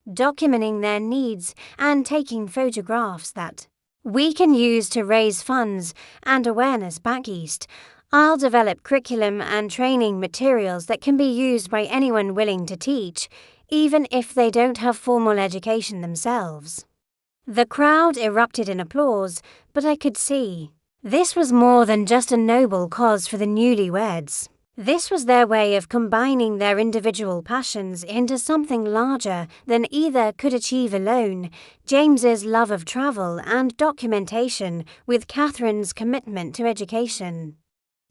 documenting their needs and taking photographs that we can use to raise funds and awareness back east. I'll develop curriculum and training materials that can be used by anyone willing to teach, even if they don't have formal education themselves. The crowd erupted in applause, but I could see this was more than just a noble cause for the newlyweds. This was their way of combining their individual passions into something larger than either could achieve alone. James's love of travel and documentation with Catherine's commitment to education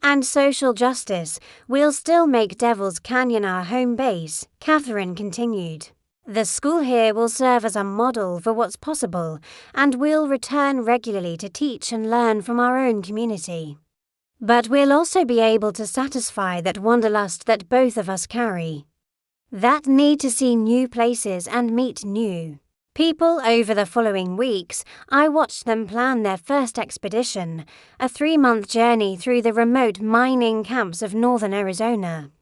and social justice. We'll still make Devil's Canyon our home base, Catherine continued. The school here will serve as a model for what's possible, and we'll return regularly to teach and learn from our own community. But we'll also be able to satisfy that wanderlust that both of us carry. That need to see new places and meet new people. Over the following weeks, I watched them plan their first expedition, a 3-month journey through the remote mining camps of northern Arizona,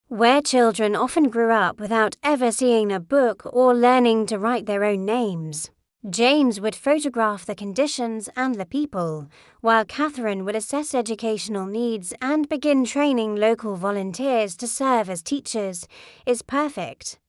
where children often grew up without ever seeing a book or learning to write their own names. James would photograph the conditions and the people, while Catherine would assess educational needs and begin training local volunteers to serve as teachers. It's perfect,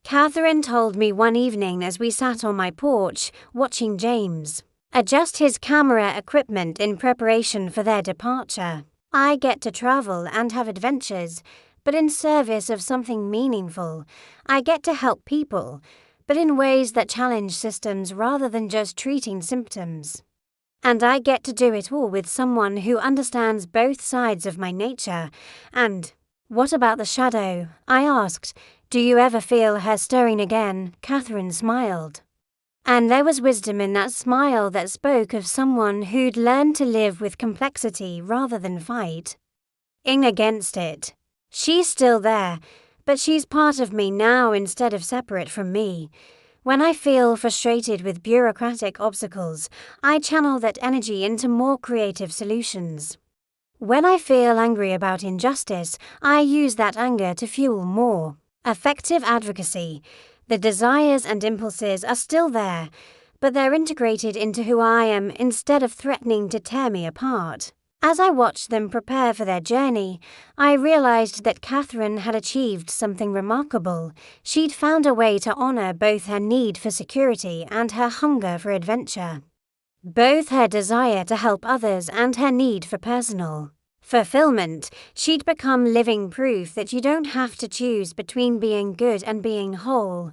Catherine told me one evening as we sat on my porch watching James adjust his camera equipment in preparation for their departure. I get to travel and have adventures, but in service of something meaningful. I get to help people, but in ways that challenge systems rather than just treating symptoms. And I get to do it all with someone who understands both sides of my nature. And what about the shadow? I asked. Do you ever feel her stirring again? Catherine smiled. And there was wisdom in that smile that spoke of someone who'd learned to live with complexity rather than fight against it. She's still there, but she's part of me now instead of separate from me. When I feel frustrated with bureaucratic obstacles, I channel that energy into more creative solutions. When I feel angry about injustice, I use that anger to fuel more effective advocacy. The desires and impulses are still there, but they're integrated into who I am instead of threatening to tear me apart. As I watched them prepare for their journey, I realized that Catherine had achieved something remarkable. She'd found a way to honor both her need for security and her hunger for adventure, both her desire to help others and her need for personal fulfillment. She'd become living proof that you don't have to choose between being good and being whole.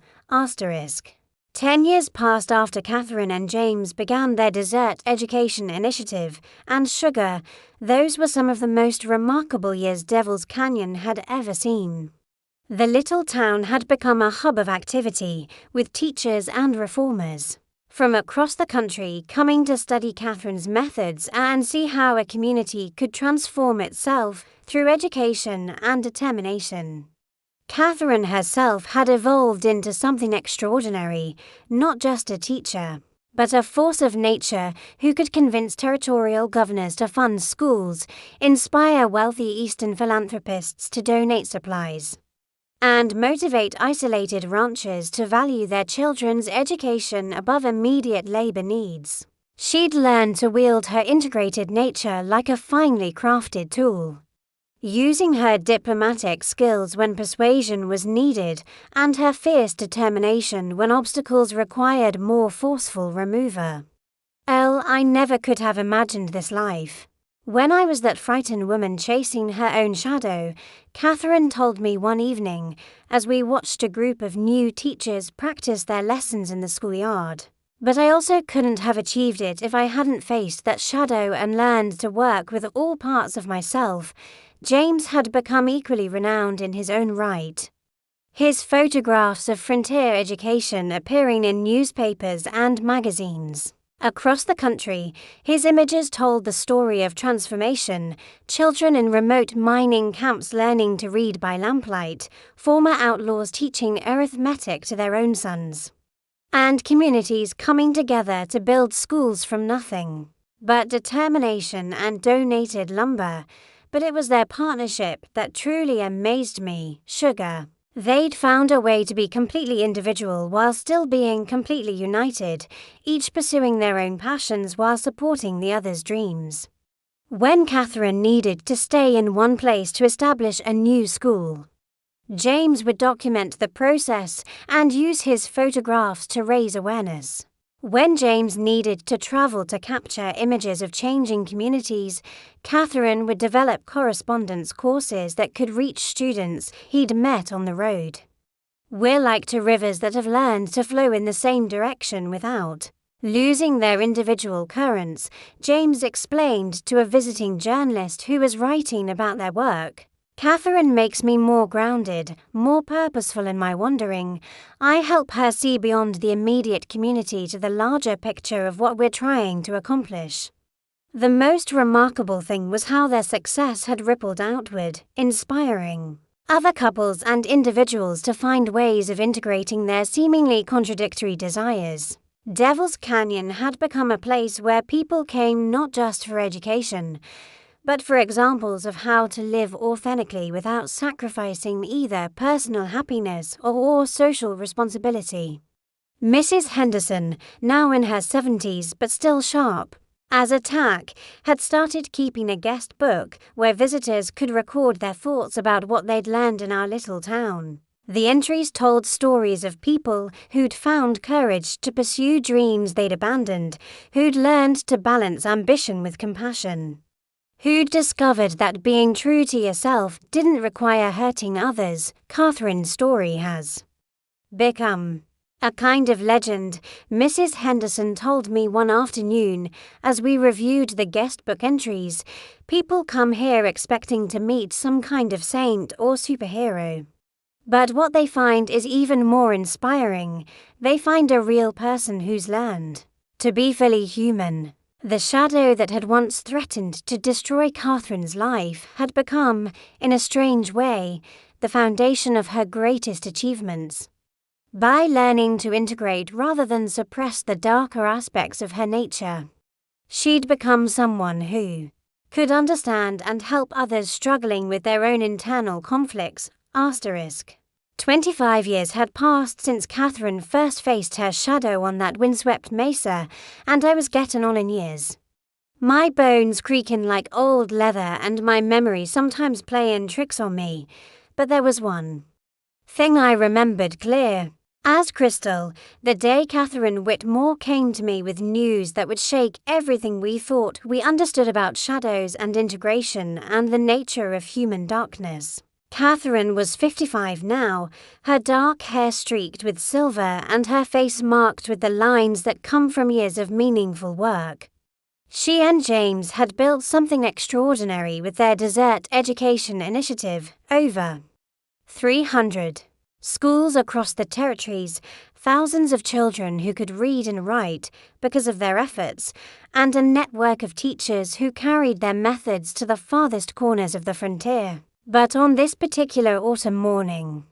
10 years passed after Catherine and James began their Desert Education Initiative, and sugar, those were some of the most remarkable years Devil's Canyon had ever seen. The little town had become a hub of activity, with teachers and reformers from across the country coming to study Catherine's methods and see how a community could transform itself through education and determination. Catherine herself had evolved into something extraordinary, not just a teacher, but a force of nature who could convince territorial governors to fund schools, inspire wealthy Eastern philanthropists to donate supplies, and motivate isolated ranchers to value their children's education above immediate labor needs. She'd learned to wield her integrated nature like a finely crafted tool, using her diplomatic skills when persuasion was needed and her fierce determination when obstacles required more forceful remover. I never could have imagined this life. When I was that frightened woman chasing her own shadow, Catherine told me one evening as we watched a group of new teachers practice their lessons in the schoolyard. But I also couldn't have achieved it if I hadn't faced that shadow and learned to work with all parts of myself. James had become equally renowned in his own right. His photographs of frontier education appearing in newspapers and magazines. Across the country, his images told the story of transformation, children in remote mining camps learning to read by lamplight, former outlaws teaching arithmetic to their own sons, and communities coming together to build schools from nothing but determination and donated lumber. But it was their partnership that truly amazed me. Sugar. They'd found a way to be completely individual while still being completely united, each pursuing their own passions while supporting the other's dreams. When Catherine needed to stay in one place to establish a new school, James would document the process and use his photographs to raise awareness. When James needed to travel to capture images of changing communities, Catherine would develop correspondence courses that could reach students he'd met on the road. We're like two rivers that have learned to flow in the same direction without losing their individual currents, James explained to a visiting journalist who was writing about their work. Catherine makes me more grounded, more purposeful in my wandering. I help her see beyond the immediate community to the larger picture of what we're trying to accomplish. The most remarkable thing was how their success had rippled outward, inspiring other couples and individuals to find ways of integrating their seemingly contradictory desires. Devil's Canyon had become a place where people came not just for education, but for examples of how to live authentically without sacrificing either personal happiness or social responsibility. Mrs. Henderson, now in her 70s but still sharp as a tack, had started keeping a guest book where visitors could record their thoughts about what they'd learned in our little town. The entries told stories of people who'd found courage to pursue dreams they'd abandoned, who'd learned to balance ambition with compassion, who'd discovered that being true to yourself didn't require hurting others. Catherine's story has become a kind of legend, Mrs. Henderson told me one afternoon as we reviewed the guest book entries. People come here expecting to meet some kind of saint or superhero. But what they find is even more inspiring. They find a real person who's learned to be fully human. The shadow that had once threatened to destroy Catherine's life had become, in a strange way, the foundation of her greatest achievements. By learning to integrate rather than suppress the darker aspects of her nature, she'd become someone who could understand and help others struggling with their own internal conflicts. 25 years had passed since Catherine first faced her shadow on that windswept mesa, and I was getting on in years. My bones creaking like old leather and my memory sometimes playing tricks on me, but there was one thing I remembered clear as crystal: the day Catherine Whitmore came to me with news that would shake everything we thought we understood about shadows and integration and the nature of human darkness. Catherine was 55 now, her dark hair streaked with silver and her face marked with the lines that come from years of meaningful work. She and James had built something extraordinary with their Desert Education Initiative. Over 300 schools across the territories, thousands of children who could read and write because of their efforts, and a network of teachers who carried their methods to the farthest corners of the frontier. But on this particular autumn morning,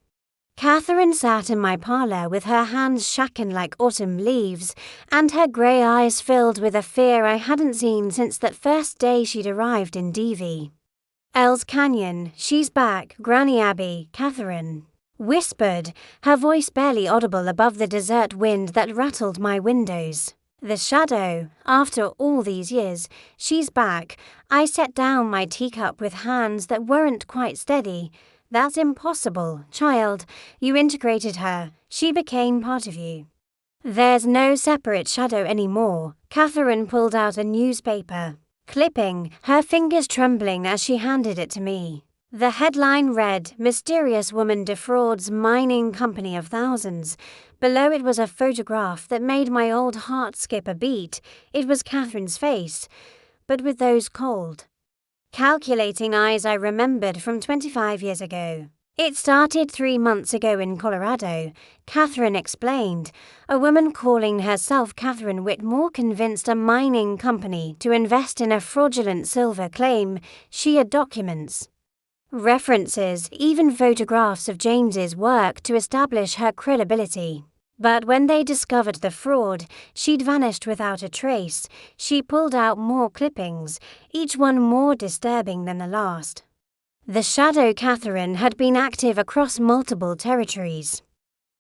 Catherine sat in my parlor with her hands shaken like autumn leaves and her grey eyes filled with a fear I hadn't seen since that first day she'd arrived in Devil's Canyon. "She's back, Granny Abby," Catherine whispered, her voice barely audible above the desert wind that rattled my windows. The shadow, after all these years, she's back. I set down my teacup with hands that weren't quite steady. "That's impossible, child. You integrated her. She became part of you. There's no separate shadow anymore." Catherine pulled out a newspaper clipping, her fingers trembling as she handed it to me. The headline read, "Mysterious Woman Defrauds Mining Company of Thousands." Below it was a photograph that made my old heart skip a beat. It was Catherine's face, but with those cold, calculating eyes I remembered from 25 years ago. It started 3 months ago in Colorado, Catherine explained. A woman calling herself Catherine Whitmore convinced a mining company to invest in a fraudulent silver claim. She had documents, references, even photographs of James's work to establish her credibility. But when they discovered the fraud, she'd vanished without a trace. She pulled out more clippings, each one more disturbing than the last. The Shadow Catherine had been active across multiple territories,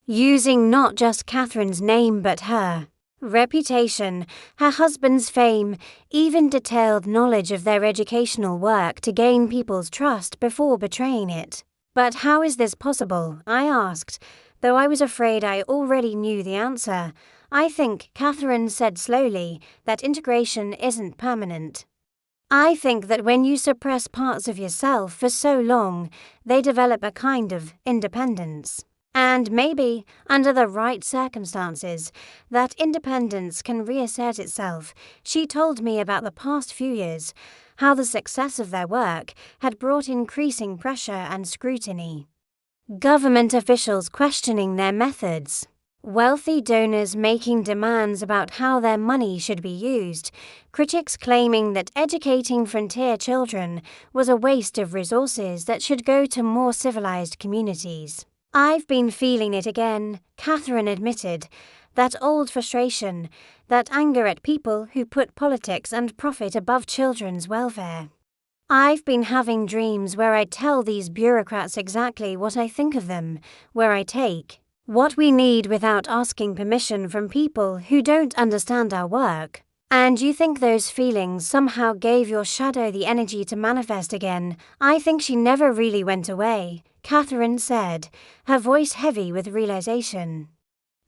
using not just Catherine's name but her reputation, her husband's fame, even detailed knowledge of their educational work to gain people's trust before betraying it. But how is this possible? I asked, though I was afraid I already knew the answer. I think, Catherine said slowly, that integration isn't permanent. I think that when you suppress parts of yourself for so long, they develop a kind of independence. And maybe, under the right circumstances, that independence can reassert itself. She told me about the past few years, how the success of their work had brought increasing pressure and scrutiny. Government officials questioning their methods. Wealthy donors making demands about how their money should be used, critics claiming that educating frontier children was a waste of resources that should go to more civilized communities. I've been feeling it again, Catherine admitted, that old frustration, that anger at people who put politics and profit above children's welfare. I've been having dreams where I tell these bureaucrats exactly what I think of them, where I take what we need without asking permission from people who don't understand our work. And you think those feelings somehow gave your shadow the energy to manifest again? I think she never really went away, Catherine said, her voice heavy with realization.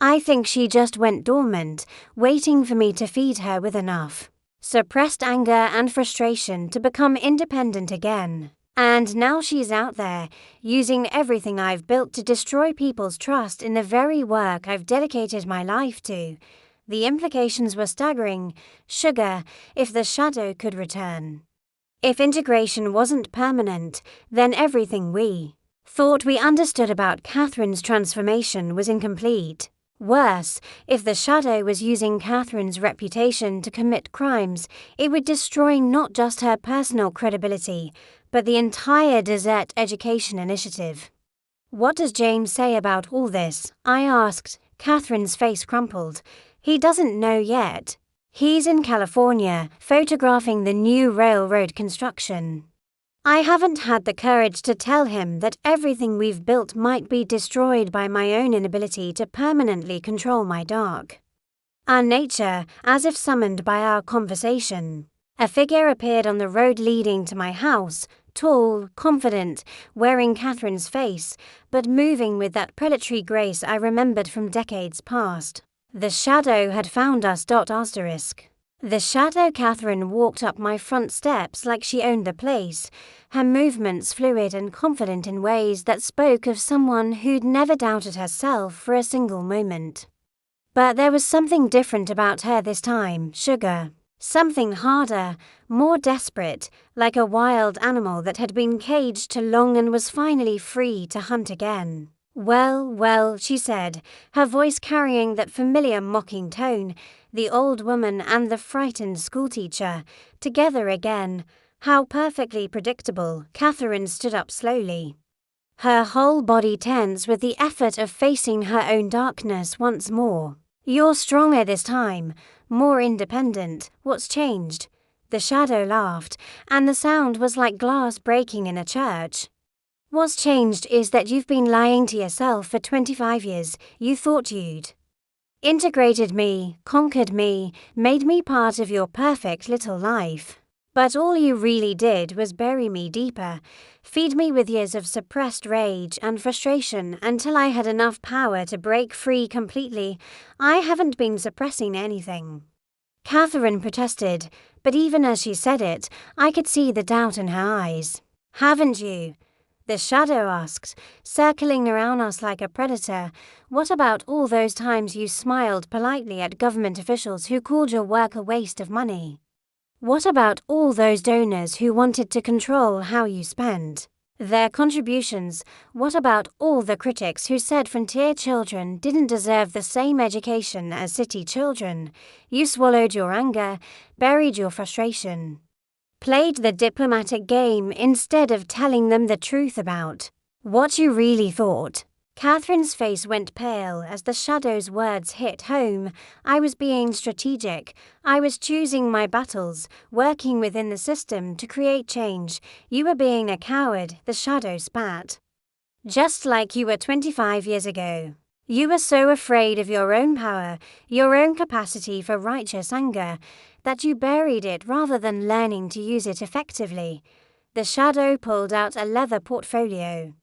I think she just went dormant, waiting for me to feed her with enough suppressed anger and frustration to become independent again. And now she's out there, using everything I've built to destroy people's trust in the very work I've dedicated my life to. The implications were staggering. Sugar, if the shadow could return. If integration wasn't permanent, then everything we thought we understood about Catherine's transformation was incomplete. Worse, if the shadow was using Catherine's reputation to commit crimes, it would destroy not just her personal credibility, but the entire Desert Education Initiative. What does James say about all this? I asked. Catherine's face crumpled. He doesn't know yet. He's in California, photographing the new railroad construction. I haven't had the courage to tell him that everything we've built might be destroyed by my own inability to permanently control my dark. Our nature, as if summoned by our conversation. A figure appeared on the road leading to my house, tall, confident, wearing Catherine's face, but moving with that predatory grace I remembered from decades past. The shadow had found us. The shadow Catherine walked up my front steps like she owned the place, her movements fluid and confident in ways that spoke of someone who'd never doubted herself for a single moment. But there was something different about her this time, Sugar. Something harder, more desperate, like a wild animal that had been caged too long and was finally free to hunt again. Well, she said, her voice carrying that familiar mocking tone, the old woman and the frightened schoolteacher, together again. How perfectly predictable. Catherine stood up slowly, her whole body tense with the effort of facing her own darkness once more. You're stronger this time, more independent. What's changed? The shadow laughed, and the sound was like glass breaking in a church. What's changed is that you've been lying to yourself for 25 years. You thought you'd integrated me, conquered me, made me part of your perfect little life. But all you really did was bury me deeper, feed me with years of suppressed rage and frustration until I had enough power to break free completely. I haven't been suppressing anything, Catherine protested, but even as she said it, I could see the doubt in her eyes. Haven't you? The shadow asked, circling around us like a predator. What about all those times you smiled politely at government officials who called your work a waste of money? What about all those donors who wanted to control how you spend? Their contributions. What about all the critics who said frontier children didn't deserve the same education as city children? You swallowed your anger, buried your frustration, played the diplomatic game instead of telling them the truth about what you really thought. Catherine's face went pale as the shadow's words hit home. I was being strategic. I was choosing my battles, working within the system to create change. You were being a coward, the shadow spat. Just like you were 25 years ago. You were so afraid of your own power, your own capacity for righteous anger, that you buried it rather than learning to use it effectively. The shadow pulled out a leather portfolio,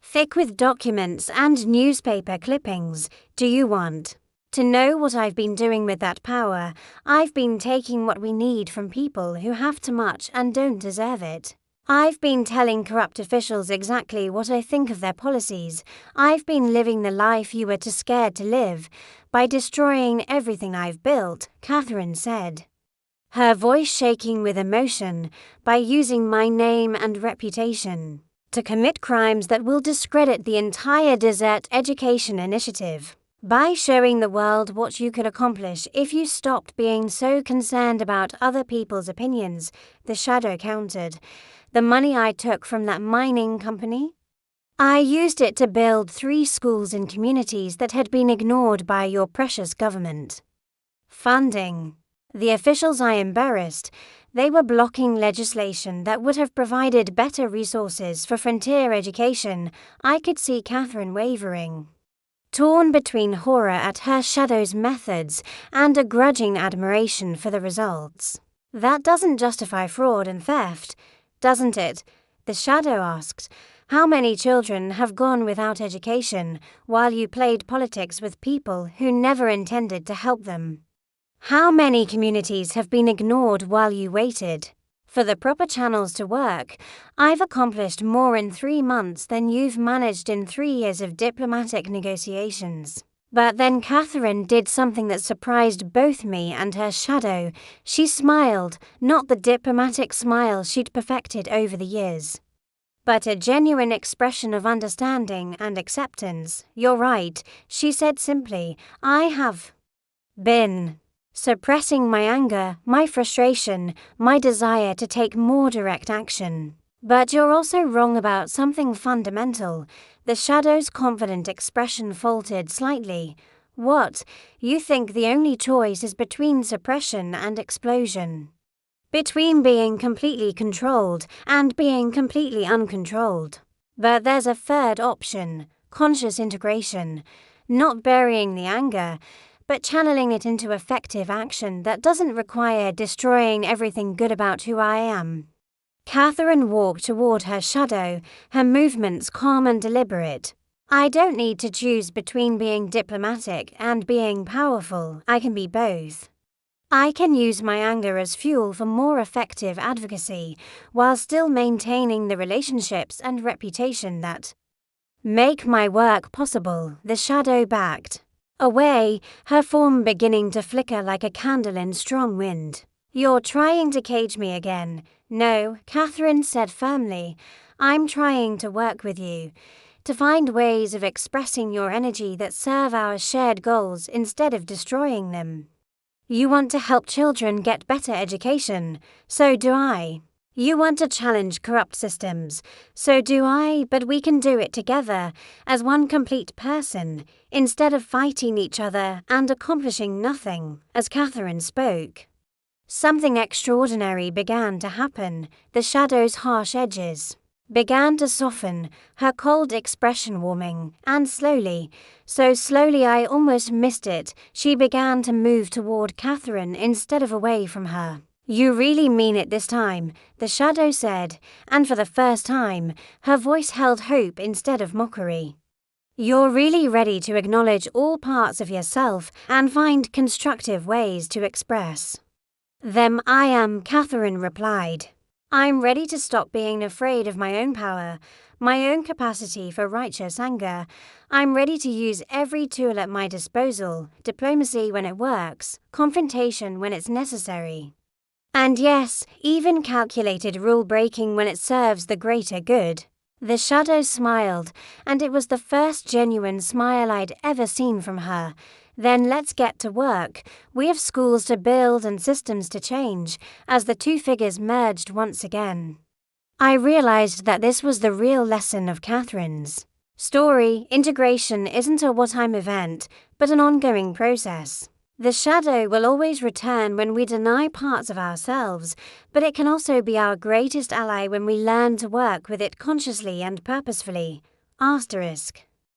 thick with documents and newspaper clippings. Do you want to know what I've been doing with that power? I've been taking what we need from people who have too much and don't deserve it. I've been telling corrupt officials exactly what I think of their policies. I've been living the life you were too scared to live by destroying everything I've built, Catherine said, her voice shaking with emotion, by using my name and reputation to commit crimes that will discredit the entire Desert Education Initiative. By showing the world what you could accomplish if you stopped being so concerned about other people's opinions, the shadow countered. The money I took from that mining company? I used it to build 3 schools in communities that had been ignored by your precious government. Funding. The officials I embarrassed. They were blocking legislation that would have provided better resources for frontier education. I could see Catherine wavering, torn between horror at her shadow's methods and a grudging admiration for the results. That doesn't justify fraud and theft, doesn't it? The shadow asked. How many children have gone without education while you played politics with people who never intended to help them? How many communities have been ignored while you waited for the proper channels to work? I've accomplished more in 3 months than you've managed in 3 years of diplomatic negotiations. But then Catherine did something that surprised both me and her shadow. She smiled, not the diplomatic smile she'd perfected over the years, but a genuine expression of understanding and acceptance. You're right, she said simply. I have been suppressing my anger, my frustration, my desire to take more direct action. But you're also wrong about something fundamental. The shadow's confident expression faltered slightly. What? You think the only choice is between suppression and explosion? Between being completely controlled and being completely uncontrolled. But there's a third option, conscious integration. Not burying the anger, but channeling it into effective action that doesn't require destroying everything good about who I am. Catherine walked toward her shadow, her movements calm and deliberate. I don't need to choose between being diplomatic and being powerful. I can be both. I can use my anger as fuel for more effective advocacy, while still maintaining the relationships and reputation that make my work possible, the shadow backed away, her form beginning to flicker like a candle in strong wind. You're trying to cage me again. No, Catherine said firmly. I'm trying to work with you, to find ways of expressing your energy that serve our shared goals instead of destroying them. You want to help children get better education, so do I. You want to challenge corrupt systems, so do I, but we can do it together, as one complete person, instead of fighting each other and accomplishing nothing. As Catherine spoke, something extraordinary began to happen. The shadow's harsh edges began to soften, her cold expression warming, and slowly, so slowly I almost missed it, she began to move toward Catherine instead of away from her. You really mean it this time, the shadow said, and for the first time, her voice held hope instead of mockery. You're really ready to acknowledge all parts of yourself and find constructive ways to express them. I am, Catherine replied. I'm ready to stop being afraid of my own power, my own capacity for righteous anger. I'm ready to use every tool at my disposal, diplomacy when it works, confrontation when it's necessary. And yes, even calculated rule-breaking when it serves the greater good. The shadow smiled, and it was the first genuine smile I'd ever seen from her. Then let's get to work. We have schools to build and systems to change, as the two figures merged once again. I realized that this was the real lesson of Catherine's story. Integration isn't a one-time event, but an ongoing process. The shadow will always return when we deny parts of ourselves, but it can also be our greatest ally when we learn to work with it consciously and purposefully. Asterisk.